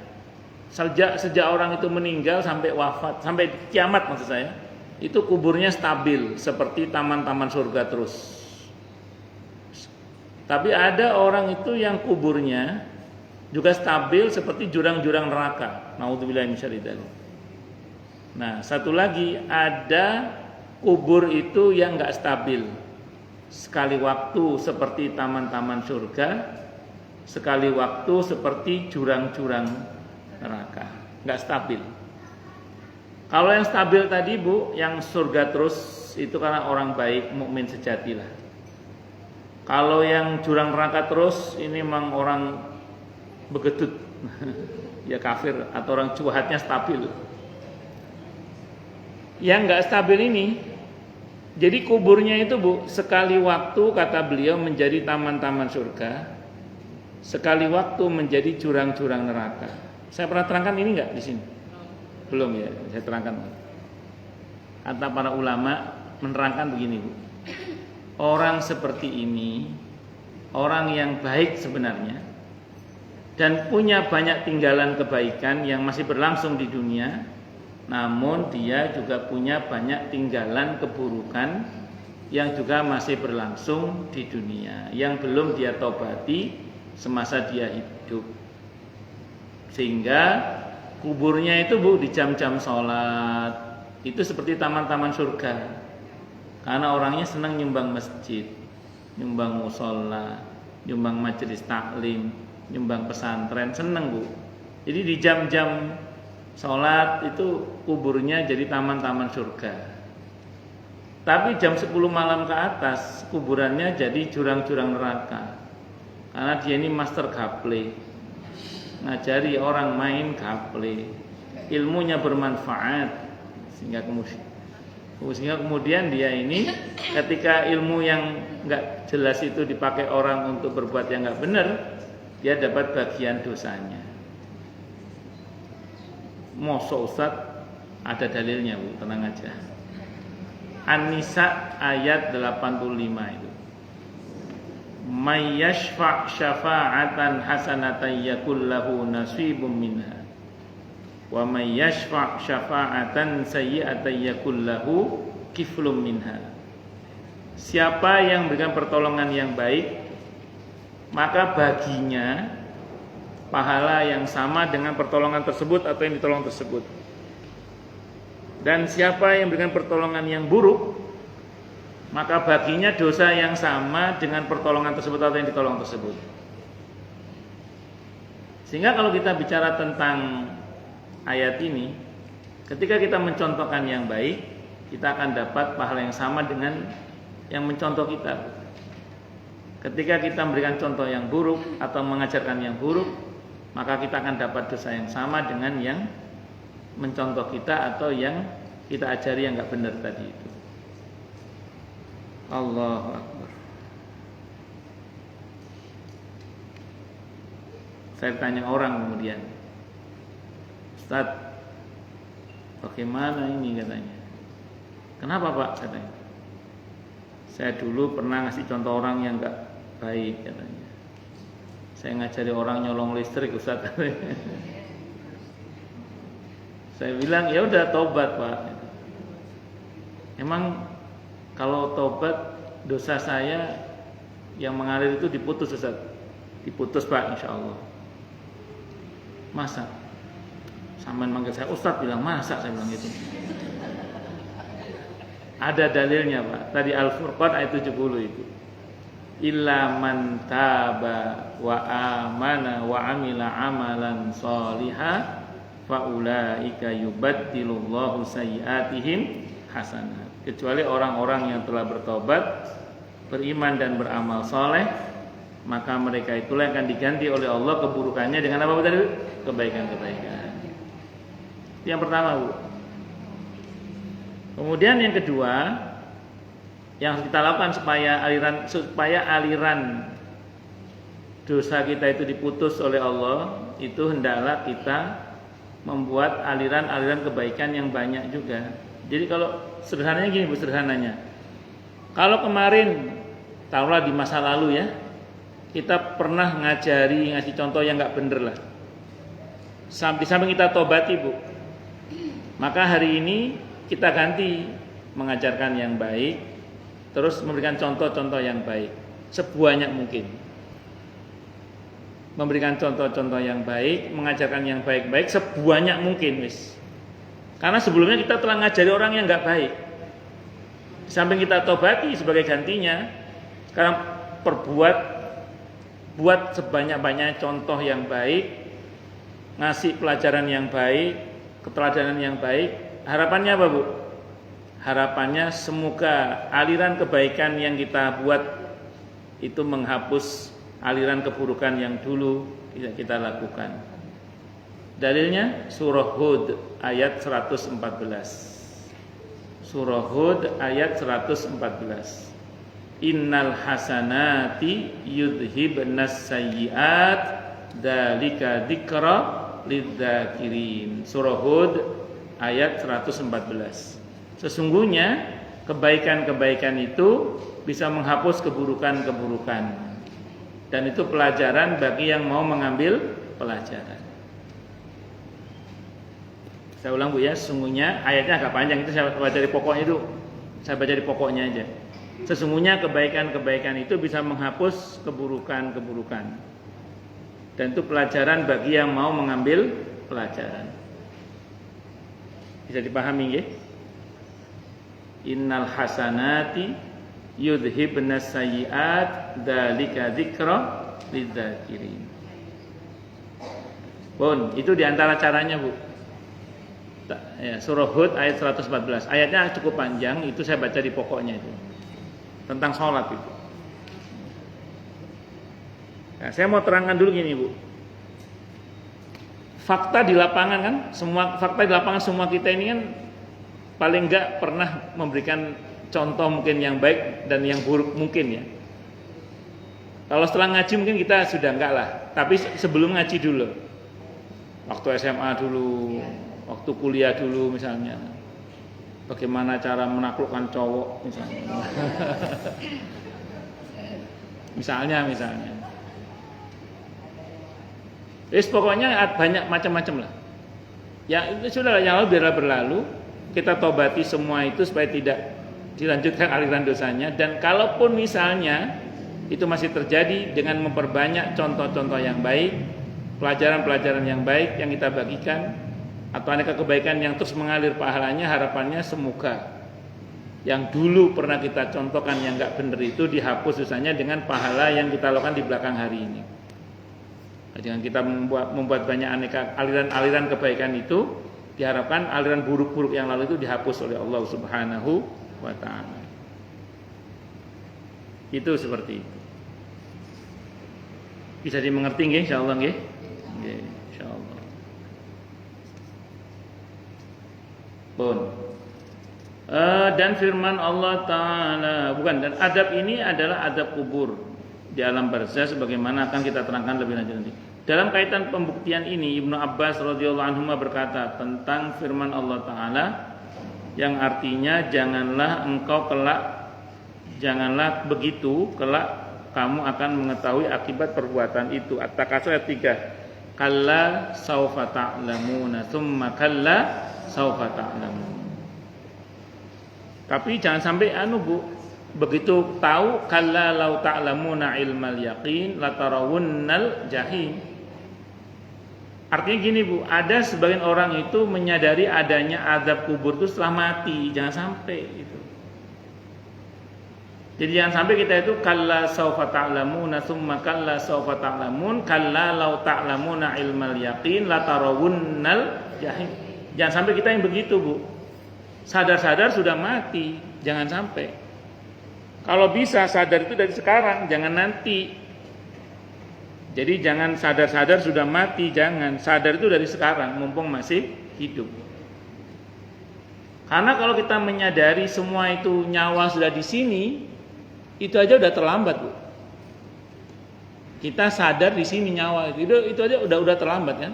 sejak orang itu meninggal sampai wafat, sampai kiamat maksud saya, itu kuburnya stabil seperti taman-taman surga terus. Tapi ada orang itu yang kuburnya juga stabil seperti jurang-jurang neraka. Nauzubillah min syarri dzalik. Nah, satu lagi, ada kubur itu yang enggak stabil. Sekali waktu seperti taman-taman surga, sekali waktu seperti jurang-jurang neraka, nggak stabil. Kalau yang stabil tadi, Bu, yang surga terus itu karena orang baik, mukmin sejati lah. Kalau yang jurang neraka terus, ini memang orang begedut, ya kafir, atau orang cuhatnya stabil. Yang nggak stabil ini, jadi kuburnya itu, Bu, sekali waktu kata beliau menjadi taman-taman surga, sekali waktu menjadi jurang-jurang neraka. Saya pernah terangkan ini enggak di sini? Belum ya, saya terangkan. Kata para ulama menerangkan begini, Bu. Orang seperti ini, orang yang baik sebenarnya dan punya banyak tinggalan kebaikan yang masih berlangsung di dunia, namun dia juga punya banyak tinggalan keburukan yang juga masih berlangsung di dunia, yang belum dia tobati semasa dia hidup. Sehingga kuburnya itu, Bu, di jam-jam sholat itu seperti taman-taman surga. Karena orangnya senang nyumbang masjid, nyumbang musola, nyumbang majelis taklim, nyumbang pesantren, senang, Bu. Jadi di jam-jam sholat itu kuburnya jadi taman-taman surga. Tapi jam 10 malam ke atas kuburannya jadi jurang-jurang neraka. Karena dia ini master gaple, ngajari orang main gaple, ilmunya bermanfaat, sehingga kemudian dia ini ketika ilmu yang nggak jelas itu dipakai orang untuk berbuat yang nggak benar, dia dapat bagian dosanya. Mosok Ustaz, ada dalilnya, Bu, tenang aja. An-Nisa ayat 85 itu. May yashfa' syafa'atan hasanatan yakul lahu nasibum minha wa may yashfa' syafa'atan sayyi'atan yakul lahu kiflum minha. Siapa yang memberikan pertolongan yang baik, maka baginya pahala yang sama dengan pertolongan tersebut atau yang ditolong tersebut. Dan siapa yang memberikan pertolongan yang buruk, maka baginya dosa yang sama dengan pertolongan tersebut atau yang ditolong tersebut. Sehingga kalau kita bicara tentang ayat ini, ketika kita mencontohkan yang baik, kita akan dapat pahala yang sama dengan yang mencontoh kita. Ketika kita memberikan contoh yang buruk atau mengajarkan yang buruk, maka kita akan dapat dosa yang sama dengan yang mencontoh kita atau yang kita ajari yang nggak benar tadi itu. Allahu Akbar. Saya tanya orang kemudian, Ustaz, bagaimana ini katanya? Kenapa Pak katanya? Saya dulu pernah ngasih contoh orang yang nggak baik katanya. Saya ngajari orang nyolong listrik Ustaz katanya. Saya bilang ya udah tobat Pak. Emang kalau tobat dosa saya yang mengalir itu diputus Ustaz? Diputus Pak, insya Allah. Masa? Sampean manggil saya Ustaz, bilang masa, saya bilang gitu. Ada dalilnya Pak. Tadi Al-Furqan ayat 70 itu. Illa man taba wa amana wa amila amalan sholiha fa ulaika yubaddilullahu sayyiatihim hasanat. Kecuali orang-orang yang telah bertobat, beriman dan beramal soleh, maka mereka itulah yang akan diganti oleh Allah keburukannya dengan apa tadi? Kebaikan-kebaikan. Yang pertama, Bu. Kemudian yang kedua, yang harus kita lakukan supaya aliran dosa kita itu diputus oleh Allah, itu hendaklah kita membuat aliran-aliran kebaikan yang banyak juga. Jadi kalau sederhananya gini Bu, sederhananya. Kalau kemarin taruhlah di masa lalu ya, kita pernah ngasih contoh yang nggak bener lah. Di samping kita tobati Bu, maka hari ini kita ganti mengajarkan yang baik, terus memberikan contoh-contoh yang baik sebanyak mungkin. Memberikan contoh-contoh yang baik, mengajarkan yang baik-baik sebanyak mungkin, wis. Karena sebelumnya kita telah ngajari orang yang nggak baik. Di samping kita tobati sebagai gantinya, sekarang buat sebanyak-banyaknya contoh yang baik, ngasih pelajaran yang baik, keteladanan yang baik. Harapannya apa Bu? Harapannya semoga aliran kebaikan yang kita buat itu menghapus aliran keburukan yang dulu kita lakukan. Dalilnya surah Hud ayat 114. Surah Hud ayat 114. Innal hasanati yudhibnas sayyiat dzalika dzikra lidzakirin. Surah Hud ayat 114. Sesungguhnya kebaikan-kebaikan itu bisa menghapus keburukan-keburukan. Dan itu pelajaran bagi yang mau mengambil pelajaran. Saya ulang Bu ya, sesungguhnya ayatnya agak panjang, itu saya baca dari pokoknya itu. Saya baca dari pokoknya aja. Sesungguhnya kebaikan-kebaikan itu bisa menghapus keburukan-keburukan. Dan itu pelajaran bagi yang mau mengambil pelajaran. Bisa dipahami nggih? Innal hasanati yudhibnas sayyiat dzalika dzikra lidzakirin. Pun, itu diantara caranya Bu. Ya, surah Hud ayat 114. Ayatnya cukup panjang, itu saya baca di pokoknya itu. Tentang sholat itu. Nah, saya mau terangkan dulu gini Bu. Fakta di lapangan kan, semua kita ini kan paling enggak pernah memberikan contoh mungkin yang baik dan yang buruk mungkin ya. Kalau setelah ngaji mungkin kita sudah enggak lah, tapi sebelum ngaji dulu. Waktu SMA dulu, waktu kuliah dulu misalnya. Bagaimana cara menaklukkan cowok misalnya. misalnya. Pokoknya banyak macam-macam lah. Ya itu sudah yang lalu biarlah berlalu. Kita tobati semua itu supaya tidak dilanjutkan aliran dosanya. Dan kalaupun misalnya itu masih terjadi, dengan memperbanyak contoh-contoh yang baik, pelajaran-pelajaran yang baik yang kita bagikan, atau aneka kebaikan yang terus mengalir pahalanya, harapannya semoga yang dulu pernah kita contohkan yang nggak benar itu dihapus dosanya dengan pahala yang kita lakukan di belakang hari ini. Dengan kita membuat banyak aneka aliran-aliran kebaikan itu, diharapkan aliran buruk-buruk yang lalu itu dihapus oleh Allah Subhanahu wa ta'ala. Itu seperti itu. Bisa dimengerti nggih insyaallah nggih? Nggih, insyaallah. Pun. Dan firman Allah Ta'ala, dan adab ini adalah adab kubur di alam barzah sebagaimana akan kita terangkan lebih lanjut nanti. Dalam kaitan pembuktian ini Ibnu Abbas radhiyallahu anhu berkata tentang firman Allah Ta'ala yang artinya janganlah begitu kelak kamu akan mengetahui akibat perbuatan itu. At-Takasur ayat 3. Kalla saufa ta'lamuna tsumma kalla saufa ta'lamun. Tapi jangan sampai Bu, begitu tahu kalla law ta'lamuna ilmal yaqin latarawunnal jahim. Artinya gini Bu, ada sebagian orang itu menyadari adanya azab kubur itu setelah mati, jangan sampai itu. Jadi jangan sampai kita itu kalla saufa ta'lamuna tsumma kalla saufa ta'lamun kalla law ta'lamuna ilmal yaqin latarawunnal jahim. Jangan sampai kita yang begitu Bu. Sadar-sadar sudah mati, jangan sampai. Kalau bisa sadar itu dari sekarang, jangan nanti. Jadi jangan sadar-sadar sudah mati, jangan. Sadar itu dari sekarang, mumpung masih hidup. Karena kalau kita menyadari semua itu nyawa sudah di sini, itu aja udah terlambat Bu. Kita sadar di sini nyawa itu aja udah terlambat kan.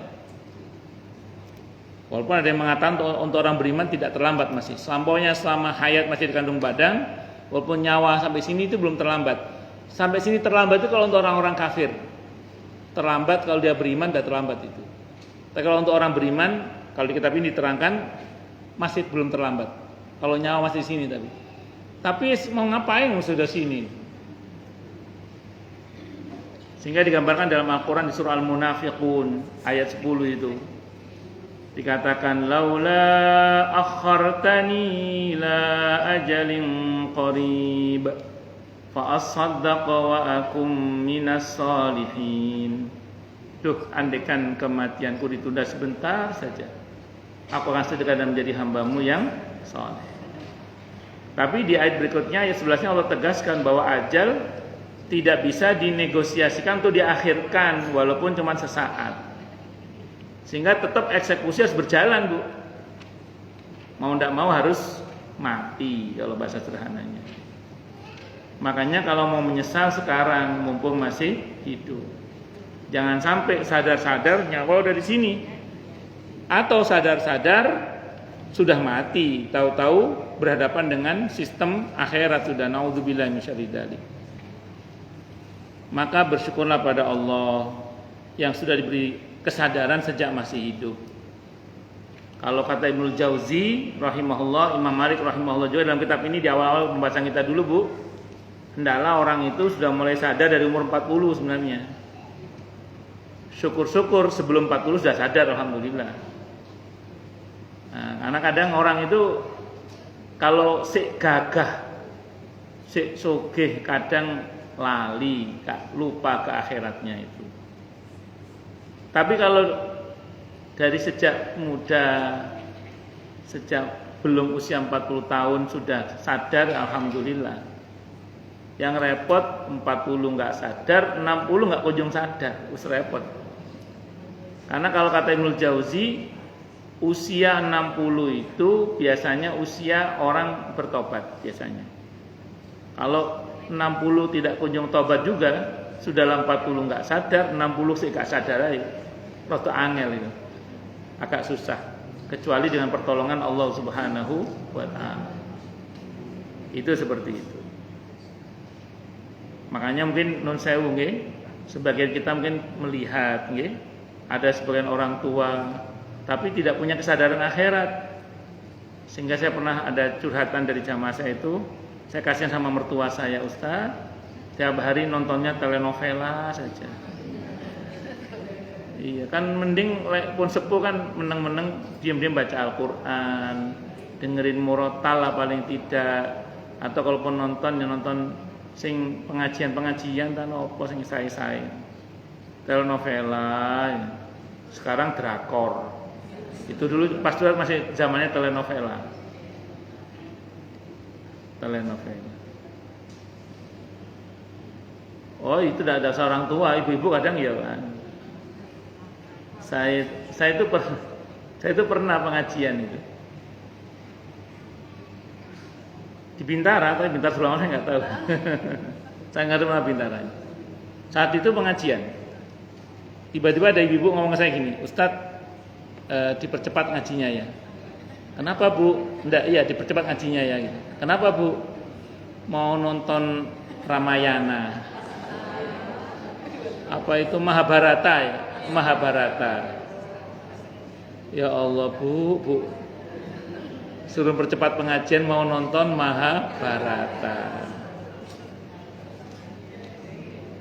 Walaupun ada yang mengatakan untuk orang beriman tidak terlambat masih. Selama hayat masih di kandung badan, walaupun nyawa sampai sini itu belum terlambat. Sampai sini terlambat itu kalau untuk orang-orang kafir. Terlambat kalau dia beriman sudah terlambat itu. Tapi kalau untuk orang beriman, kalau di kitab ini diterangkan masih belum terlambat. Kalau nyawa masih di sini tapi mau ngapain sudah sini? Sehingga digambarkan dalam Al-Qur'an di surah Al-Munafiqun ayat 10 itu. Dikatakan laula akhartani la ajalin qarib fa asaddaqa wa akum minas salihin. Duh, andaikan kematianku ditunda sebentar saja, aku akan sedekah dan menjadi hambamu yang saleh. Tapi di ayat berikutnya ayat 11-nya Allah tegaskan bahwa ajal tidak bisa dinegosiasikan untuk diakhirkan walaupun cuma sesaat. Sehingga tetap eksekusi harus berjalan Bu. Mau tidak mau harus mati kalau bahasa sederhananya. Makanya kalau mau menyesal sekarang mumpung masih hidup. Jangan sampai sadar-sadar nyawa udah di sini. Atau sadar-sadar sudah mati, tahu-tahu berhadapan dengan sistem akhirat sudah, naudzubillahi minasyarri dzalik. Maka bersyukurlah pada Allah yang sudah diberi kesadaran sejak masih hidup. Kalau kata Ibnu Jauzi rahimahullah, Imam Malik rahimahullah juga dalam kitab ini di awal-awal pembahasan kita dulu Bu, hendaklah orang itu sudah mulai sadar dari umur 40 sebenarnya. Syukur-syukur sebelum 40 sudah sadar alhamdulillah. Nah, karena kadang orang itu kalau sik gagah, sik sugih kadang lali, lupa ke akhiratnya itu. Tapi kalau dari sejak muda, sejak belum usia 40 tahun sudah sadar, alhamdulillah. Yang repot 40 nggak sadar, 60 nggak kunjung sadar, us repot. Karena kalau kata Ibnu Jauzi, usia 60 itu biasanya usia orang bertobat biasanya. Kalau 60 tidak kunjung tobat juga, sudah 40 nggak sadar, 60 sih nggak sadar aja. Waktu angel itu agak susah, kecuali dengan pertolongan Allah Subhanahu wa Ta'ala. Itu seperti itu. Makanya mungkin non sewu nggih, sebagian kita mungkin melihat nggih, ada sebagian orang tua tapi tidak punya kesadaran akhirat. Sehingga saya pernah ada curhatan dari jamaah saya itu, saya kasihan sama mertua saya, Ustaz, tiap hari nontonnya telenovela saja. Iya kan, mending pun sepuh kan meneng-meneng diam-diam baca Al-Qur'an, dengerin murotal lah paling tidak, atau kalaupun nonton ya nonton sing pengajian tan opo sing sae-sae. Telenovela. Sekarang drakor. Itu dulu pas dulu masih zamannya telenovela. Oh, itu tidak ada seorang tua, ibu-ibu kadang ya kan. Saya itu pernah pengajian itu di Bintara, tapi Bintara Sulawesi saya nggak tahu. Saya nggak tahu mana Bintara. Saat itu pengajian, tiba-tiba ada ibu-ibu ngomong ke saya gini, Ustadz, dipercepat ngajinya ya. Kenapa Bu? Enggak, iya dipercepat ngajinya ya. Kenapa Bu? Mau nonton Ramayana. Apa itu Mahabharata ya? Mahabharata. Ya Allah Bu. Suruh percepat pengajian, mau nonton Mahabharata.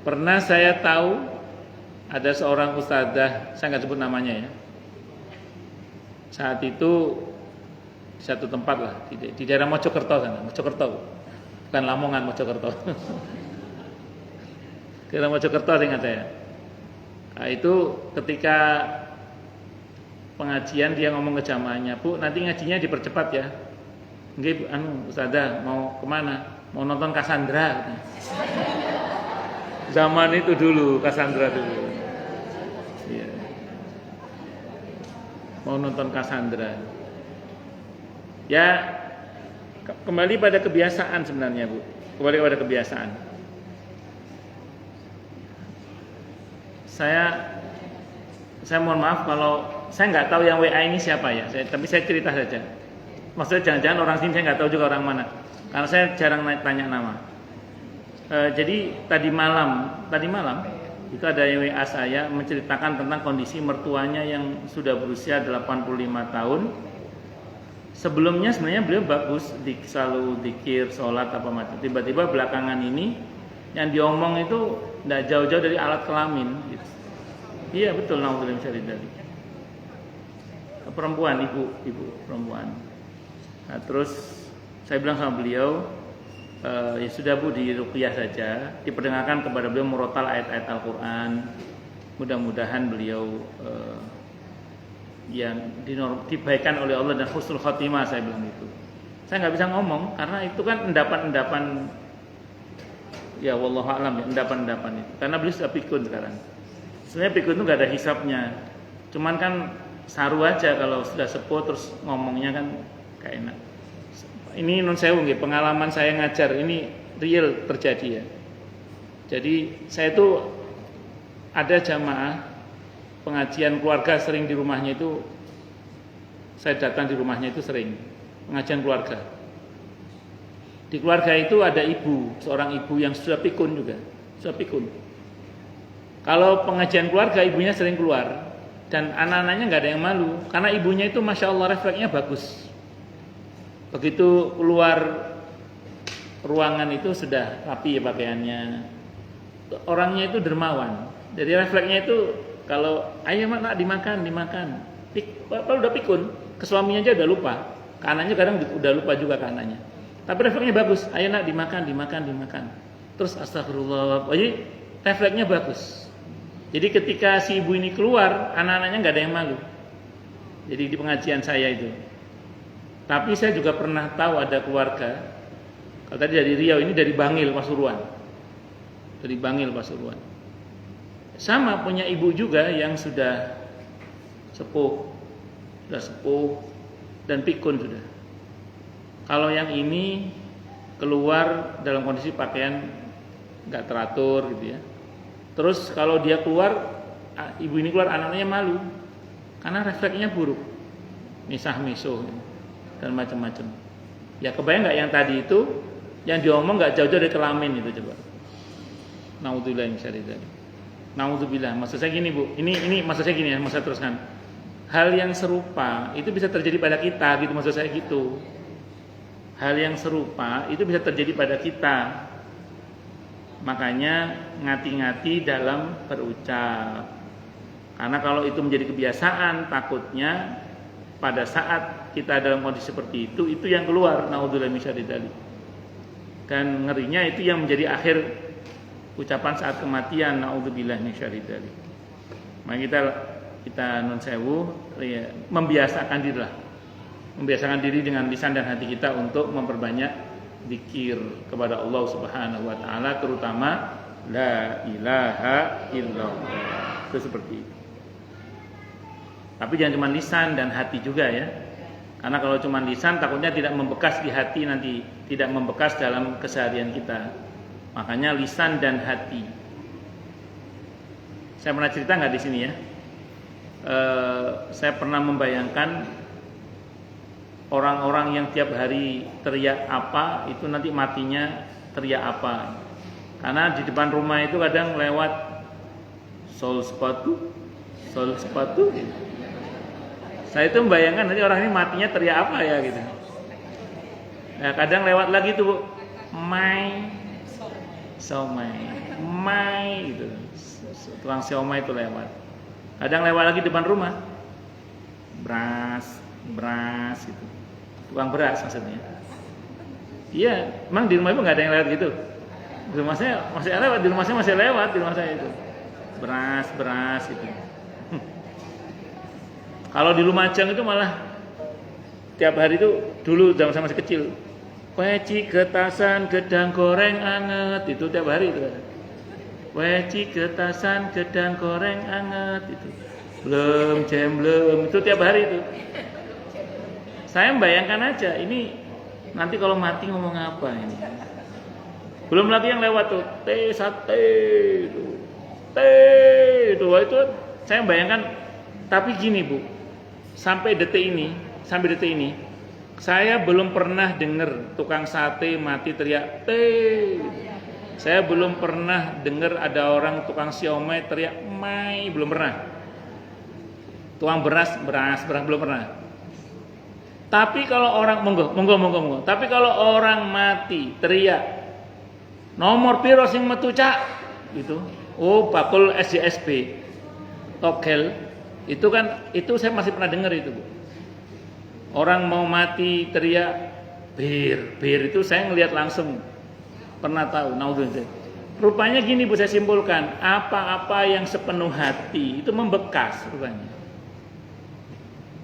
Pernah saya tahu ada seorang ustadzah, saya nggak sebut namanya ya. Saat itu di satu tempat lah di daerah Mojokerto sana, Mojokerto, bukan Lamongan, Mojokerto. Di daerah Mojokerto ingat saya. Nah, itu ketika pengajian dia ngomong ke jamaahnya, Bu, nanti ngajinya dipercepat ya. Nggih, ustadzah mau kemana? Mau nonton Cassandra. Zaman itu dulu, Cassandra dulu. Iya. Mau nonton Cassandra. Ya, kembali pada kebiasaan sebenarnya, Bu. Kembali pada kebiasaan. Saya mohon maaf kalau saya nggak tahu yang WA ini siapa ya, tapi saya cerita saja. Maksudnya jangan-jangan orang sini saya nggak tahu juga orang mana, karena saya jarang tanya nama. Jadi tadi malam itu ada WA saya menceritakan tentang kondisi mertuanya yang sudah berusia 85 tahun. Sebelumnya sebenarnya beliau bagus, selalu dzikir, sholat apa macam. Tiba-tiba belakangan ini yang diomong itu tidak jauh-jauh dari alat kelamin. Gitu. Iya betul, naudzubillah min dzalik. Perempuan, ibu perempuan. Nah, terus saya bilang sama beliau, ya sudah Bu, diruqyah saja, diperdengarkan kepada beliau murotal ayat-ayat Al-Quran. Mudah-mudahan beliau yang dibaikan oleh Allah dan husnul khotimah, saya bilang itu. Saya nggak bisa ngomong karena itu kan endapan-endapan, ya wallahu a'lam ya, endapan-endapan itu. Karena beliau sudah pikun sekarang. Sebenarnya pikun itu nggak ada hisapnya, cuman kan saru aja kalau sudah sepuh terus ngomongnya kan gak enak. Ini non sewu nggih, pengalaman saya ngajar ini real terjadi ya. Jadi saya itu ada jamaah pengajian keluarga sering di rumahnya itu, saya datang di rumahnya itu sering pengajian keluarga. Di keluarga itu ada ibu, seorang ibu yang sudah pikun juga, sudah pikun. Kalau pengajian keluarga ibunya sering keluar dan anak-anaknya nggak ada yang malu karena ibunya itu masya Allah refleksnya bagus. Begitu keluar ruangan itu sudah rapi ya pakaiannya, orangnya itu dermawan. Jadi refleksnya itu kalau ayo nak dimakan. Kalau udah pikun, ke suaminya aja udah lupa, ke anaknya kadang udah lupa juga ke anaknya. Tapi refleksnya bagus, ayo nak dimakan. Terus astagfirullah, jadi refleksnya bagus. Jadi ketika si ibu ini keluar, anak-anaknya nggak ada yang malu. Jadi di pengajian saya itu. Tapi saya juga pernah tahu ada keluarga, kalau tadi dari Riau, ini dari Bangil Pasuruan. Dari Bangil Pasuruan. Sama punya ibu juga yang sudah sepuh dan pikun sudah. Kalau yang ini keluar dalam kondisi pakaian nggak teratur gitu ya. Terus kalau dia keluar, ibu ini keluar, anak-anaknya malu karena refleksnya buruk, misah-misuh dan macam-macam. Ya kebayang nggak yang tadi itu, yang diomong nggak jauh-jauh dari kelamin itu coba. Naudzubillah min dzalik. Naudzubillah. Maksud saya gini Bu, ini maksud saya gini ya, mau saya teruskan. Hal yang serupa itu bisa terjadi pada kita, gitu maksud saya gitu. Hal yang serupa itu bisa terjadi pada kita. Makanya ngati-ngati dalam berucap. Karena kalau itu menjadi kebiasaan, takutnya pada saat kita dalam kondisi seperti itu yang keluar, naudzubillah min dzalik. Dan ngerinya itu yang menjadi akhir ucapan saat kematian, naudzubillah min dzalik. Maka kita non sewu ya, membiasakan diri dengan lisan dan hati kita untuk memperbanyak zikir kepada Allah Subhanahu wa taala, terutama la ilaha illallah. Itu seperti itu. Tapi jangan cuma lisan dan hati juga ya. Karena kalau cuma lisan takutnya tidak membekas di hati, nanti tidak membekas dalam keseharian kita. Makanya lisan dan hati. Saya pernah cerita nggak di sini ya? Saya pernah membayangkan orang-orang yang tiap hari teriak apa, itu nanti matinya teriak apa. Karena di depan rumah itu kadang lewat sol sepatu. Saya itu membayangkan nanti orang ini matinya teriak apa ya gitu. Nah, kadang lewat lagi tuh Bu, siomay, gitu. Tukang siomay itu lewat. Kadang lewat lagi depan rumah, beras gitu. Tukang beras maksudnya. Iya, emang di rumah ibu nggak ada yang lewat gitu. Di rumah saya masih lewat, di rumah saya masih lewat, di rumah saya itu. Beras gitu. Kalau di Lumajang itu malah tiap hari itu dulu zaman saya masih kecil. Peci getasan gedang goreng anget itu tiap hari itu. Peci getasan gedang goreng anget itu. Belum itu tiap hari itu. Saya membayangkan aja ini nanti kalau mati ngomong apa ini. Belum lagi yang lewat tuh sate itu saya membayangkan. Tapi gini Bu, sampai detik ini saya belum pernah dengar tukang sate mati teriak saya belum pernah dengar ada orang tukang siomay teriak mai, belum pernah. Tukang beras belum pernah. Tapi kalau orang monggo. Tapi kalau orang mati teriak nomor piro sing metu cak gitu. Oh, bakul SJSB. Togel itu saya masih pernah dengar itu, Bu. Orang mau mati teriak bir itu saya ngelihat langsung, pernah tahu. Naudzubillah. Rupanya gini Bu, saya simpulkan, apa-apa yang sepenuh hati itu membekas rupanya.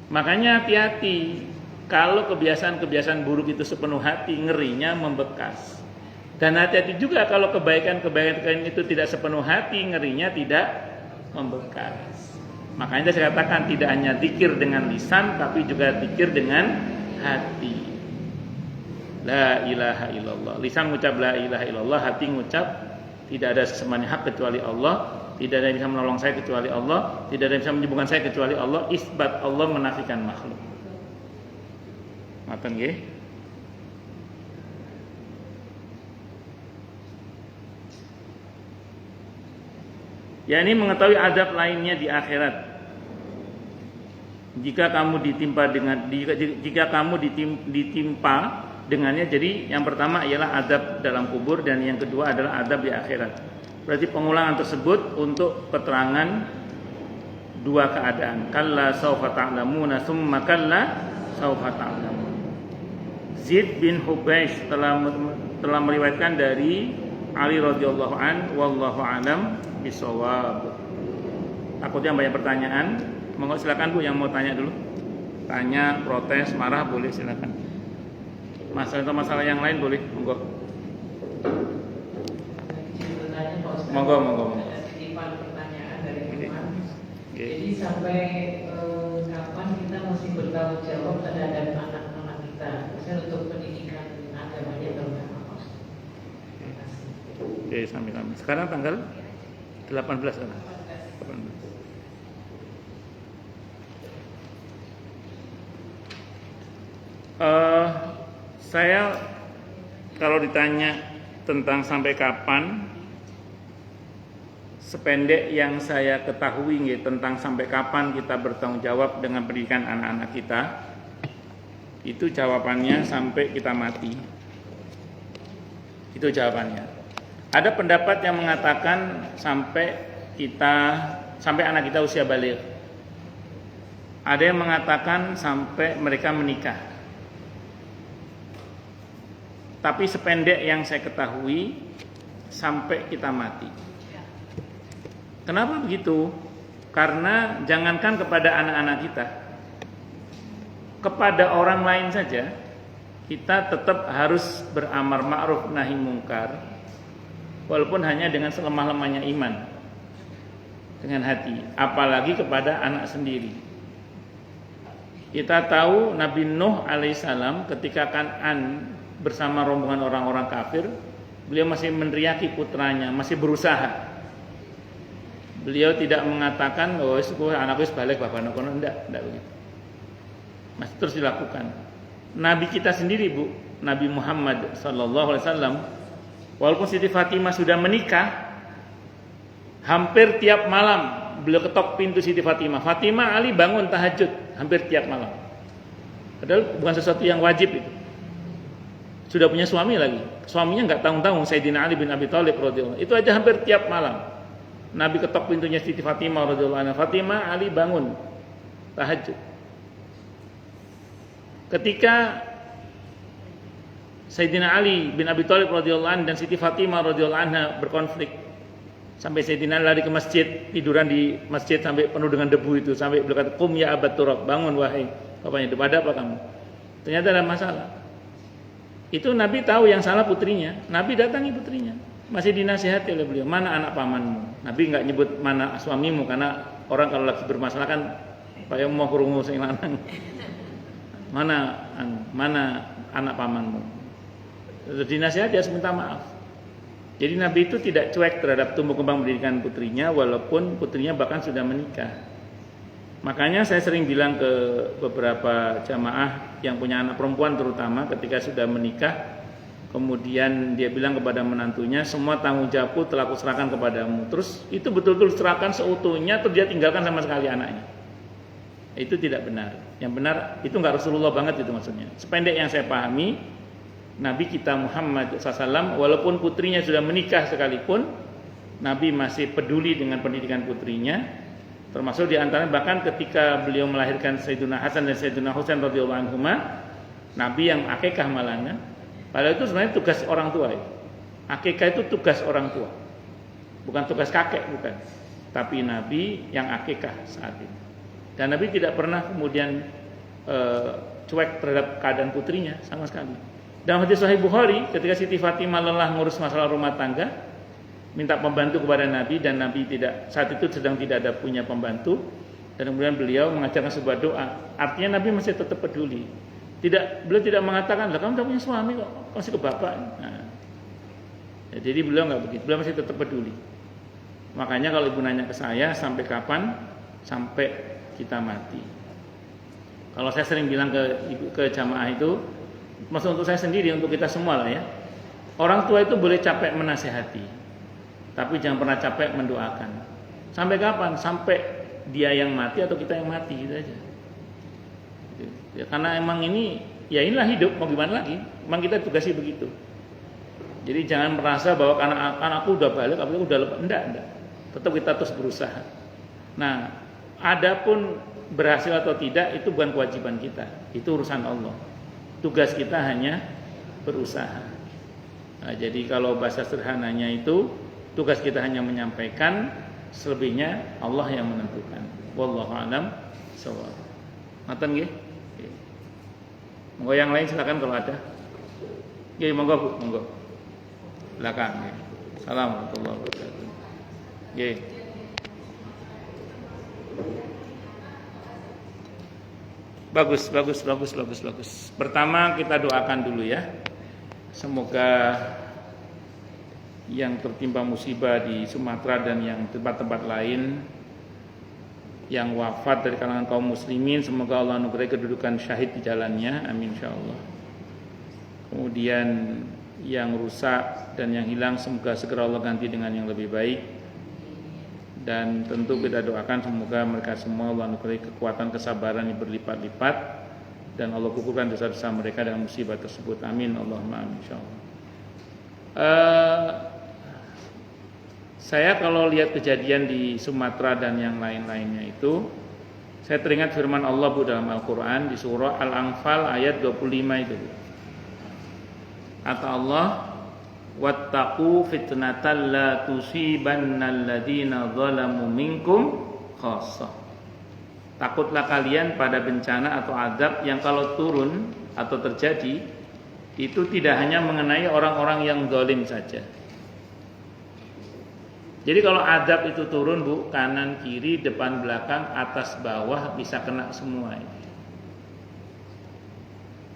Makanya hati-hati kalau kebiasaan buruk itu sepenuh hati, ngerinya membekas. Dan hati-hati juga kalau kebaikan itu tidak sepenuh hati, ngerinya tidak membekas. Makanya saya katakan tidak hanya zikir dengan lisan, tapi juga zikir dengan hati. La ilaha illallah. Lisan mengucap la ilaha illallah, hati mengucap tidak ada sesembahan hak kecuali Allah, tidak ada yang bisa menolong saya kecuali Allah, tidak ada yang bisa menyembuhkan saya kecuali Allah. Isbat Allah menafikan makhluk. Maten nggih. Ya, ini mengetahui adab lainnya di akhirat. Jika kamu ditimpa dengannya, jadi yang pertama ialah adab dalam kubur dan yang kedua adalah adab di akhirat. Berarti pengulangan tersebut untuk keterangan dua keadaan. Kalla saufa ta'lamuna tsumma kalla saufa ta'lamun. Zaid bin Hubaish telah meriwayatkan dari Ali radhiyallahu an, wallahu alam bisawab. Takutnya banyak pertanyaan. Monggo silakan Bu yang mau tanya dulu. Tanya, protes, marah boleh silakan. Masalah yang lain boleh, monggo. Monggo. Titipan pertanyaan dari teman. Jadi sampai kapan kita masih bertanggung jawab terhadap anak-anak kita, misalnya untuk pendidikan agamanya terutama. Oke, sambil. Sekarang tanggal 18 kan? 18. Saya kalau ditanya tentang sampai kapan, sependek yang saya ketahui tentang sampai kapan kita bertanggung jawab dengan pendidikan anak-anak kita, itu jawabannya sampai kita mati. Itu jawabannya. Ada pendapat yang mengatakan sampai anak kita usia baligh. Ada yang mengatakan sampai mereka menikah. Tapi sependek yang saya ketahui sampai kita mati. Kenapa begitu? Karena jangankan kepada anak-anak kita, kepada orang lain saja kita tetap harus beramar ma'ruf nahi mungkar, walaupun hanya dengan selemah-lemahnya iman, dengan hati, apalagi kepada anak sendiri. Kita tahu Nabi Nuh alaihissalam ketika Kan'an bersama rombongan orang-orang kafir, beliau masih meneriaki putranya, masih berusaha. Beliau tidak mengatakan, oh anakku balik bapak kono, enggak begitu. Masih terus dilakukan. Nabi kita sendiri Bu, Nabi Muhammad sallallahu alaihi wasallam, walaupun Siti Fatimah sudah menikah, hampir tiap malam beliau ketok pintu Siti Fatimah. Fatimah, Ali bangun tahajud hampir tiap malam. Padahal bukan sesuatu yang wajib itu. Sudah punya suami lagi. Suaminya nggak tanggung-tanggung, Sayyidina Ali bin Abi Thalib radhiyallahu anhu. Itu aja hampir tiap malam. Nabi ketok pintunya Siti Fatimah radhiyallahu anha. Fatimah, Ali bangun tahajud. Ketika Sayyidina Ali bin Abi Thalib radhiyallahu anhu dan Siti Fatimah radhiyallahu anha berkonflik, sampai Sayyidina Ali lari ke masjid, tiduran di masjid sampai penuh dengan debu itu, sampai berkata, "Qum ya Abat Turab, bangun wahai bapaknya, ada apa kamu?" Ternyata ada masalah. Itu Nabi tahu yang salah putrinya. Nabi datangi putrinya, masih dinasihati oleh beliau, "Mana anak pamanmu?" Nabi nggak nyebut mana suamimu, karena orang kalau lagi bermasalah kan pakai mau krungu sing lanang. Mana anak pamanmu? Dinasihati, harus minta maaf. Jadi Nabi itu tidak cuek terhadap tumbuh kembang pendidikan putrinya, walaupun putrinya bahkan sudah menikah. Makanya saya sering bilang ke beberapa jamaah yang punya anak perempuan terutama, ketika sudah menikah, kemudian dia bilang kepada menantunya, "Semua tanggung jawabku telah kuserahkan kepadamu." Terus itu betul-betul serahkan seutuhnya, terus dia tinggalkan sama sekali anaknya. Itu tidak benar. Yang benar itu nggak Rasulullah banget itu maksudnya. Sependek yang saya pahami, Nabi kita Muhammad SAW, walaupun putrinya sudah menikah sekalipun, Nabi masih peduli dengan pendidikan putrinya. Termasuk diantaranya bahkan ketika beliau melahirkan Sayyidina Hasan dan Sayyidina Husain radhiyallahu anhuma, Nabi yang akikah malahnya. Padahal itu sebenarnya tugas orang tua. Akikah itu tugas orang tua, bukan tugas kakek, bukan. Tapi Nabi yang akikah saat itu. Dan Nabi tidak pernah kemudian cuek terhadap keadaan putrinya sama sekali. Dalam hadis Sahih Bukhari, ketika Siti Fatimah lelah ngurus masalah rumah tangga, minta pembantu kepada Nabi, dan Nabi saat itu sedang tidak ada punya pembantu, dan kemudian beliau mengajarkan sebuah doa. Artinya Nabi masih tetap peduli. Beliau tidak mengatakan, "Lah kamu tidak punya suami kok, masih ke bapak." Nah, jadi beliau nggak begitu. Beliau masih tetap peduli. Makanya kalau ibu nanya ke saya, sampai kapan? Sampai kita mati. Kalau saya sering bilang ke jamaah itu, maksud untuk saya sendiri, untuk kita semua lah ya. Orang tua itu boleh capek menasehati, tapi jangan pernah capek mendoakan. Sampai kapan? Sampai dia yang mati atau kita yang mati, gitu aja. Ya, karena emang ini, ya inilah hidup, mau gimana lagi? Emang kita tugasi begitu. Jadi jangan merasa bahwa karena anakku udah balik, aku udah lepas. Enggak. Tetap kita terus berusaha. Nah, adapun berhasil atau tidak itu bukan kewajiban kita, itu urusan Allah. Tugas kita hanya berusaha. Nah, jadi kalau bahasa sederhananya itu, tugas kita hanya menyampaikan, selebihnya Allah yang menentukan. Wallahu a'lam shawab. Ngoten nggih? Monggo yang lain silakan kalau ada. Nggih, monggo Bu, monggo. Silakan nggih. Assalamualaikum warahmatullahi wabarakatuh. Nggih. Bagus. Pertama kita doakan dulu ya. Semoga yang tertimpa musibah di Sumatera dan yang tempat-tempat lain yang wafat dari kalangan kaum muslimin, semoga Allah anugerahi kedudukan syahid di jalannya, amin insyaallah. Kemudian yang rusak dan yang hilang semoga segera Allah ganti dengan yang lebih baik. Dan tentu kita doakan semoga mereka semua Allah anugerahi kekuatan kesabaran yang berlipat-lipat, dan Allah gugurkan dosa-dosa mereka dengan musibah tersebut, amin Allahumma amin insyaallah. Saya kalau lihat kejadian di Sumatera dan yang lain-lainnya itu, saya teringat firman Allah Bu dalam Al-Quran di surah Al-Anfal ayat 25 itu Bu. Kata Allah, wattaqu fitnatan la tusibannal ladzina zalamu minkum khassah. Takutlah kalian pada bencana atau azab yang kalau turun atau terjadi itu tidak hanya mengenai orang-orang yang zalim saja. Jadi kalau azab itu turun Bu, kanan, kiri, depan, belakang, atas, bawah bisa kena semua.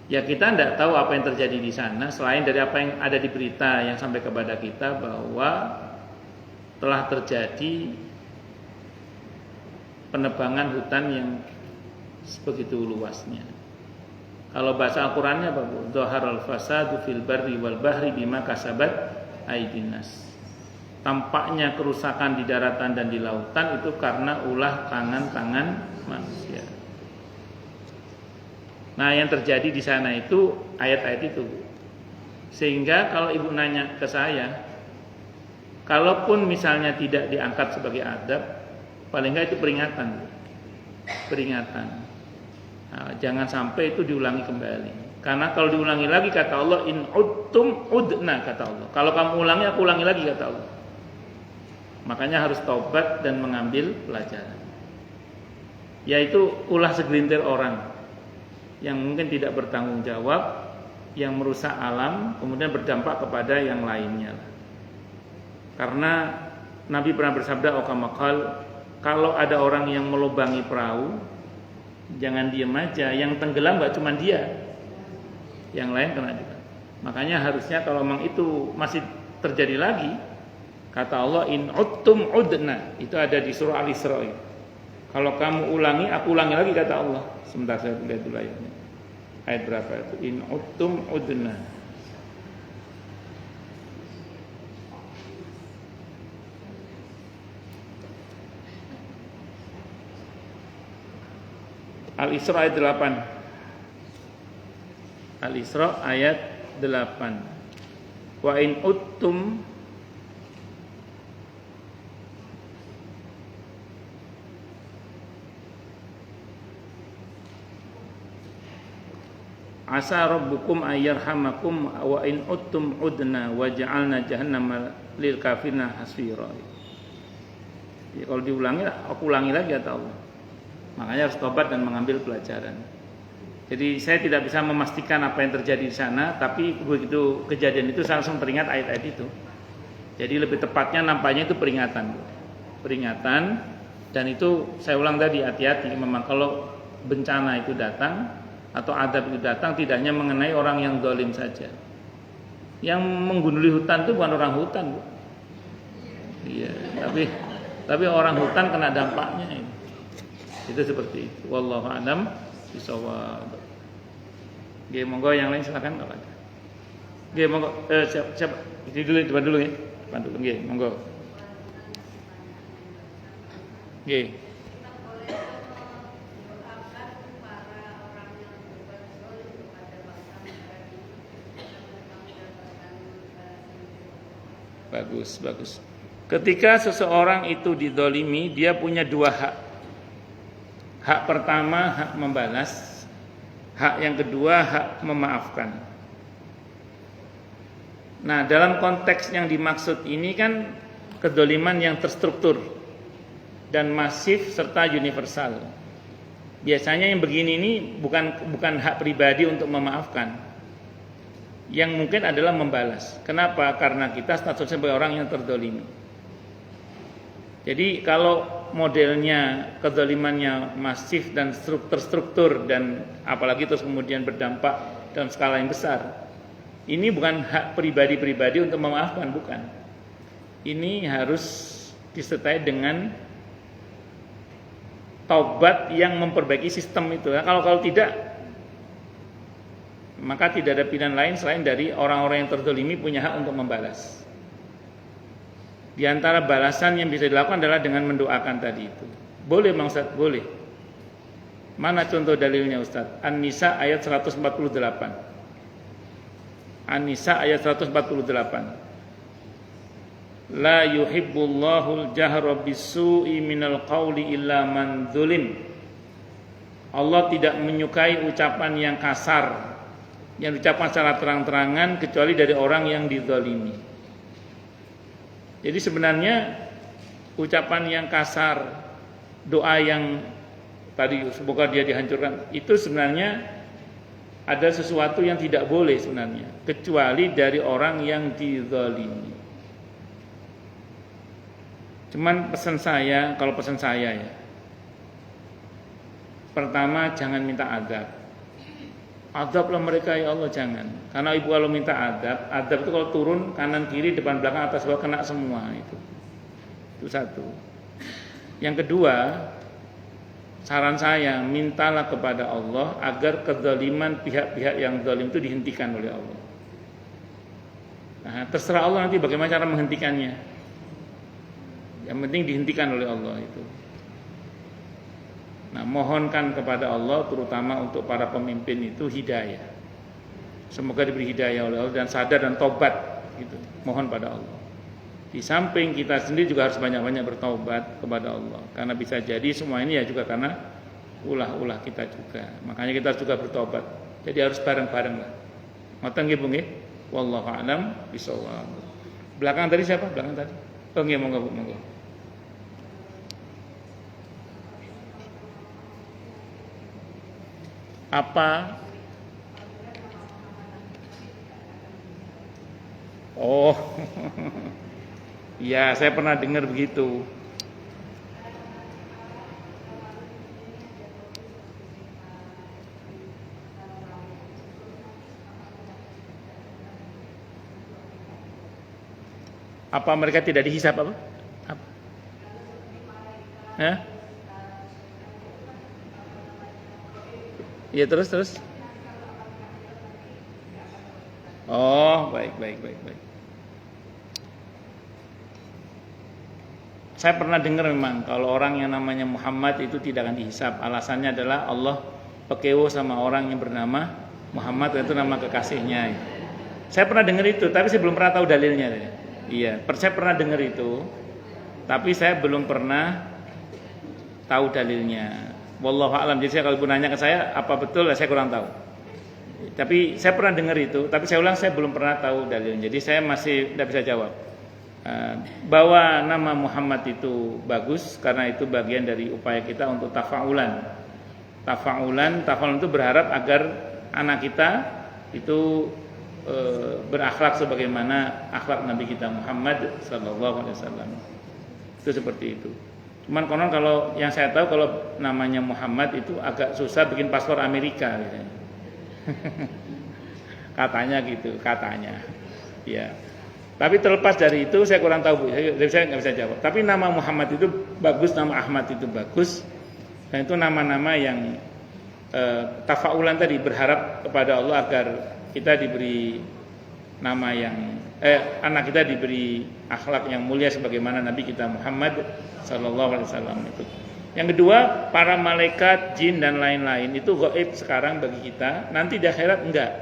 Ya kita tidak tahu apa yang terjadi di sana selain dari apa yang ada di berita yang sampai kepada kita bahwa telah terjadi penebangan hutan yang sebegitu luasnya. Kalau bahasa Al-Qur'annya apa Bu? Dhaharal fasadu fil barri wal bahri bima kasabat aydinas. Tampaknya kerusakan di daratan dan di lautan itu karena ulah tangan-tangan manusia. Nah, yang terjadi di sana itu ayat-ayat itu. Sehingga kalau ibu nanya ke saya, kalaupun misalnya tidak diangkat sebagai adab, paling enggak itu peringatan. Nah, jangan sampai itu diulangi kembali. Karena kalau diulangi lagi kata Allah, in udtum udna kata Allah. Kalau kamu ulangi, aku ulangi lagi kata Allah. Makanya harus taubat dan mengambil pelajaran. Yaitu ulah segelintir orang yang mungkin tidak bertanggung jawab, yang merusak alam, kemudian berdampak kepada yang lainnya. Karena Nabi pernah bersabda, okamakal, kalau ada orang yang melubangi perahu, jangan diam aja. Yang tenggelam gak cuma dia, yang lain kena juga. Makanya harusnya kalau memang itu masih terjadi lagi, kata Allah, in uttum udna, itu ada di surah Al-Isra. Kalau kamu ulangi, aku ulangi lagi kata Allah. Sebentar saya lihat dulu ayatnya. Ayat berapa itu? In uttum udna. Al-Isra ayat 8. Al-Isra ayat 8. Wa in uttum asa rabbukum ayyarhamakum wa in uttum udna wa ja'alna jahannama lil kafirina hasira. Ya, kalau diulangi, aku ulangi lagi kata Allah. Makanya harus tobat dan mengambil pelajaran. Jadi saya tidak bisa memastikan apa yang terjadi di sana, tapi begitu kejadian itu saya langsung teringat ayat-ayat itu. Jadi lebih tepatnya nampaknya itu peringatan. Peringatan, dan itu saya ulang tadi, hati-hati memang kalau bencana itu datang atau adab itu datang, tidak hanya mengenai orang yang zalim saja. Yang menggunduli hutan itu bukan orang hutan, Bu. Iya, tapi orang hutan kena dampaknya ini. Itu seperti itu. Wallahu a'lam bishawab. Oke, monggo yang lain silakan kalau ada. Oke, monggo siapa? Ini dulu, depan dulu ya. Depan dulu, nggih, monggo. Nggih. Bagus. Ketika seseorang itu didolimi, dia punya dua hak. Hak pertama, hak membalas. Hak yang kedua, hak memaafkan. Nah, dalam konteks yang dimaksud ini kan kedoliman yang terstruktur dan masif serta universal. Biasanya yang begini ini bukan hak pribadi untuk memaafkan. Yang mungkin adalah membalas. Kenapa? Karena kita statusnya sebagai orang yang terdolimi. Jadi kalau modelnya kedolimannya masif dan terstruktur dan apalagi terus kemudian berdampak dalam skala yang besar, ini bukan hak pribadi-pribadi untuk memaafkan, bukan. Ini harus disertai dengan taubat yang memperbaiki sistem itu. Nah, kalau tidak, maka tidak ada pilihan lain selain dari orang-orang yang terdolimi punya hak untuk membalas. Di antara balasan yang bisa dilakukan adalah dengan mendoakan tadi itu. Boleh Bang Ustaz? Boleh. Mana contoh dalilnya Ustaz? An-Nisa ayat 148. An-Nisa ayat 148. La yuhibbullahul jahra bisu'i minal qawli illa man dzulim. Allah tidak menyukai ucapan yang kasar, yang diucapkan secara terang-terangan kecuali dari orang yang dizalimi. Jadi sebenarnya ucapan yang kasar, doa yang tadi semoga dia dihancurkan, itu sebenarnya ada sesuatu yang tidak boleh sebenarnya, kecuali dari orang yang dizalimi. Cuman pesan saya, kalau pesan saya ya, pertama jangan minta adab. Adablah mereka ya Allah, jangan. Karena ibu kalau minta adab itu kalau turun kanan kiri depan belakang atas bawah kena semua itu. Itu satu. Yang kedua, saran saya, mintalah kepada Allah agar kezaliman pihak-pihak yang zalim itu dihentikan oleh Allah. Nah, terserah Allah nanti bagaimana cara menghentikannya. Yang penting dihentikan oleh Allah itu. Nah, mohonkan kepada Allah terutama untuk para pemimpin itu hidayah. Semoga diberi hidayah oleh Allah dan sadar dan tobat gitu. Mohon pada Allah. Di samping kita sendiri juga harus banyak-banyak bertaubat kepada Allah. Karena bisa jadi semua ini ya juga karena ulah-ulah kita juga. Makanya kita juga bertobat. Jadi harus bareng-bareng lah. Ngoten nggih Bu nggih? Wallahu a'lam bishawab. Belakang tadi siapa? Belakang tadi. Oh nggih, monggo Bu, monggo. Apa? Oh. Ya, saya pernah dengar begitu. Apa mereka tidak dihisap apa? Apa? Hah? Ya terus. Oh, baik. Saya pernah dengar memang kalau orang yang namanya Muhammad itu tidak akan dihisap. Alasannya adalah Allah pekewo sama orang yang bernama Muhammad, itu nama kekasihnya. Saya pernah dengar itu, tapi saya belum pernah tahu dalilnya. Iya, saya pernah dengar itu, tapi saya belum pernah tahu dalilnya. Wallahu a'lam. Jadi kalau nanya ke saya apa betul, saya kurang tahu. Tapi saya pernah dengar itu, tapi saya ulang saya belum pernah tahu dalilnya. Jadi saya masih tidak bisa jawab. Bahwa nama Muhammad itu bagus karena itu bagian dari upaya kita untuk tafa'ulan itu berharap agar anak kita itu berakhlak sebagaimana akhlak Nabi kita Muhammad sallallahu alaihi wasallam. Itu seperti itu. Cuman konon kalau yang saya tahu kalau namanya Muhammad itu agak susah bikin paspor Amerika gitu. Katanya gitu, katanya. Ya. Tapi terlepas dari itu saya kurang tahu Bu, saya nggak bisa jawab. Tapi nama Muhammad itu bagus, nama Ahmad itu bagus, dan itu nama-nama yang tafaulan tadi berharap kepada Allah agar kita diberi nama yang anak kita diberi akhlak yang mulia sebagaimana Nabi kita Muhammad sallallahu alaihi wasallam itu. Yang kedua, para malaikat, jin dan lain-lain itu gaib sekarang bagi kita, nanti di akhirat enggak.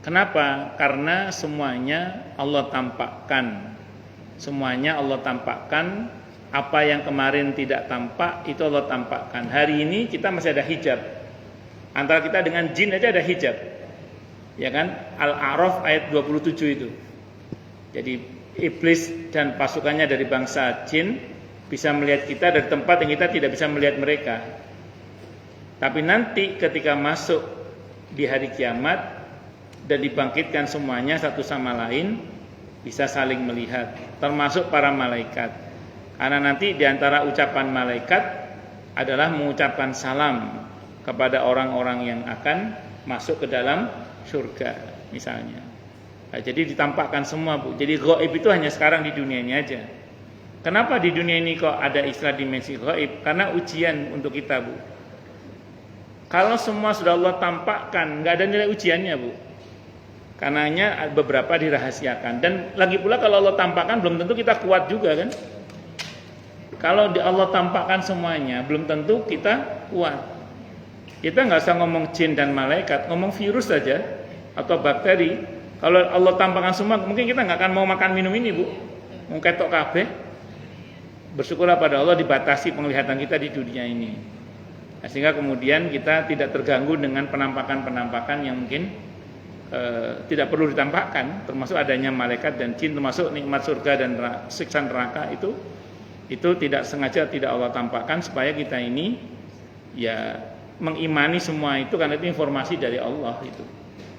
Kenapa? Karena semuanya Allah tampakkan. Semuanya Allah tampakkan. Apa yang kemarin tidak tampak itu Allah tampakkan. Hari ini kita masih ada hijab. Antara kita dengan jin aja ada hijab. Ya kan? Al-A'raf ayat 27 itu. Jadi iblis dan pasukannya dari bangsa jin bisa melihat kita dari tempat yang kita tidak bisa melihat mereka. Tapi nanti ketika masuk di hari kiamat dan dibangkitkan semuanya satu sama lain bisa saling melihat, termasuk para malaikat. Karena nanti diantara ucapan malaikat adalah mengucapkan salam kepada orang-orang yang akan masuk ke dalam surga misalnya. Nah, jadi ditampakkan semua Bu. Jadi gaib itu hanya sekarang di dunia ini aja. Kenapa di dunia ini kok ada istilah dimensi gaib? Karena ujian untuk kita Bu. Kalau semua sudah Allah tampakkan, nggak ada nilai ujiannya Bu. Karenanya beberapa dirahasiakan. Dan lagi pula kalau Allah tampakkan belum tentu kita kuat juga kan. Kalau Allah tampakkan semuanya belum tentu kita kuat. Kita nggak usah ngomong jin dan malaikat, ngomong virus saja atau bakteri. Kalau Allah tampakkan semua, mungkin kita nggak akan mau makan minum ini Bu. Mau ketok kabeh. Bersyukurlah pada Allah dibatasi penglihatan kita di dunia ini. Nah, sehingga kemudian kita tidak terganggu dengan penampakan-penampakan yang mungkin tidak perlu ditampakkan, termasuk adanya malaikat dan jin, termasuk nikmat surga dan siksa neraka itu tidak sengaja tidak Allah tampakkan supaya kita ini ya mengimani semua itu karena itu informasi dari Allah itu.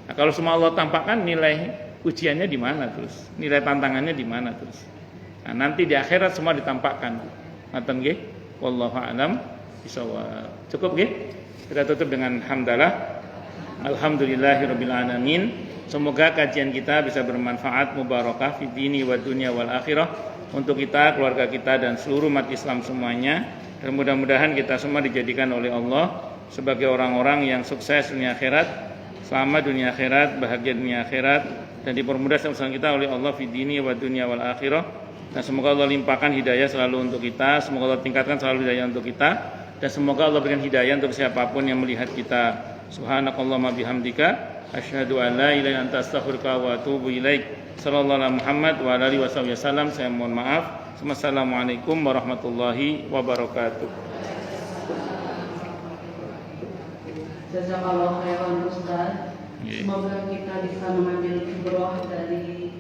Nah, kalau semua Allah tampakkan, nilai ujiannya di mana terus? Nilai tantangannya di mana terus? Nah, nanti di akhirat semua ditampakkan. Ngoten nggih? Wallahu a'lam bishawab. Cukup nggih? Kita tutup dengan hamdalah. Alhamdulillahirabbil alamin. Semoga kajian kita bisa bermanfaat, mubarakah fi dini wa dunya wal akhirah untuk kita, keluarga kita dan seluruh umat Islam semuanya. Dan mudah-mudahan kita semua dijadikan oleh Allah sebagai orang-orang yang sukses dunia akhirat, selamat dunia akhirat, bahagia dunia akhirat, dan dipermudah sama kita oleh Allah fi dini wa dunya wal akhirah. Dan semoga Allah limpahkan hidayah selalu untuk kita, semoga Allah tingkatkan selalu hidayah untuk kita, dan semoga Allah berikan hidayah untuk siapapun yang melihat kita. Subhanakallahumma bihamdika Asyhadu an la ilaha illa anta astaghfiruka wa atubu ilaik. Sallallahu alaihi Muhammad wa ala alihi wasallam. Saya mohon maaf. Wassalamualaikum warahmatullahi wabarakatuh. Jazakallahu khairan Ustaz. Iya. Semoga kita bisa mengambil ibroh dari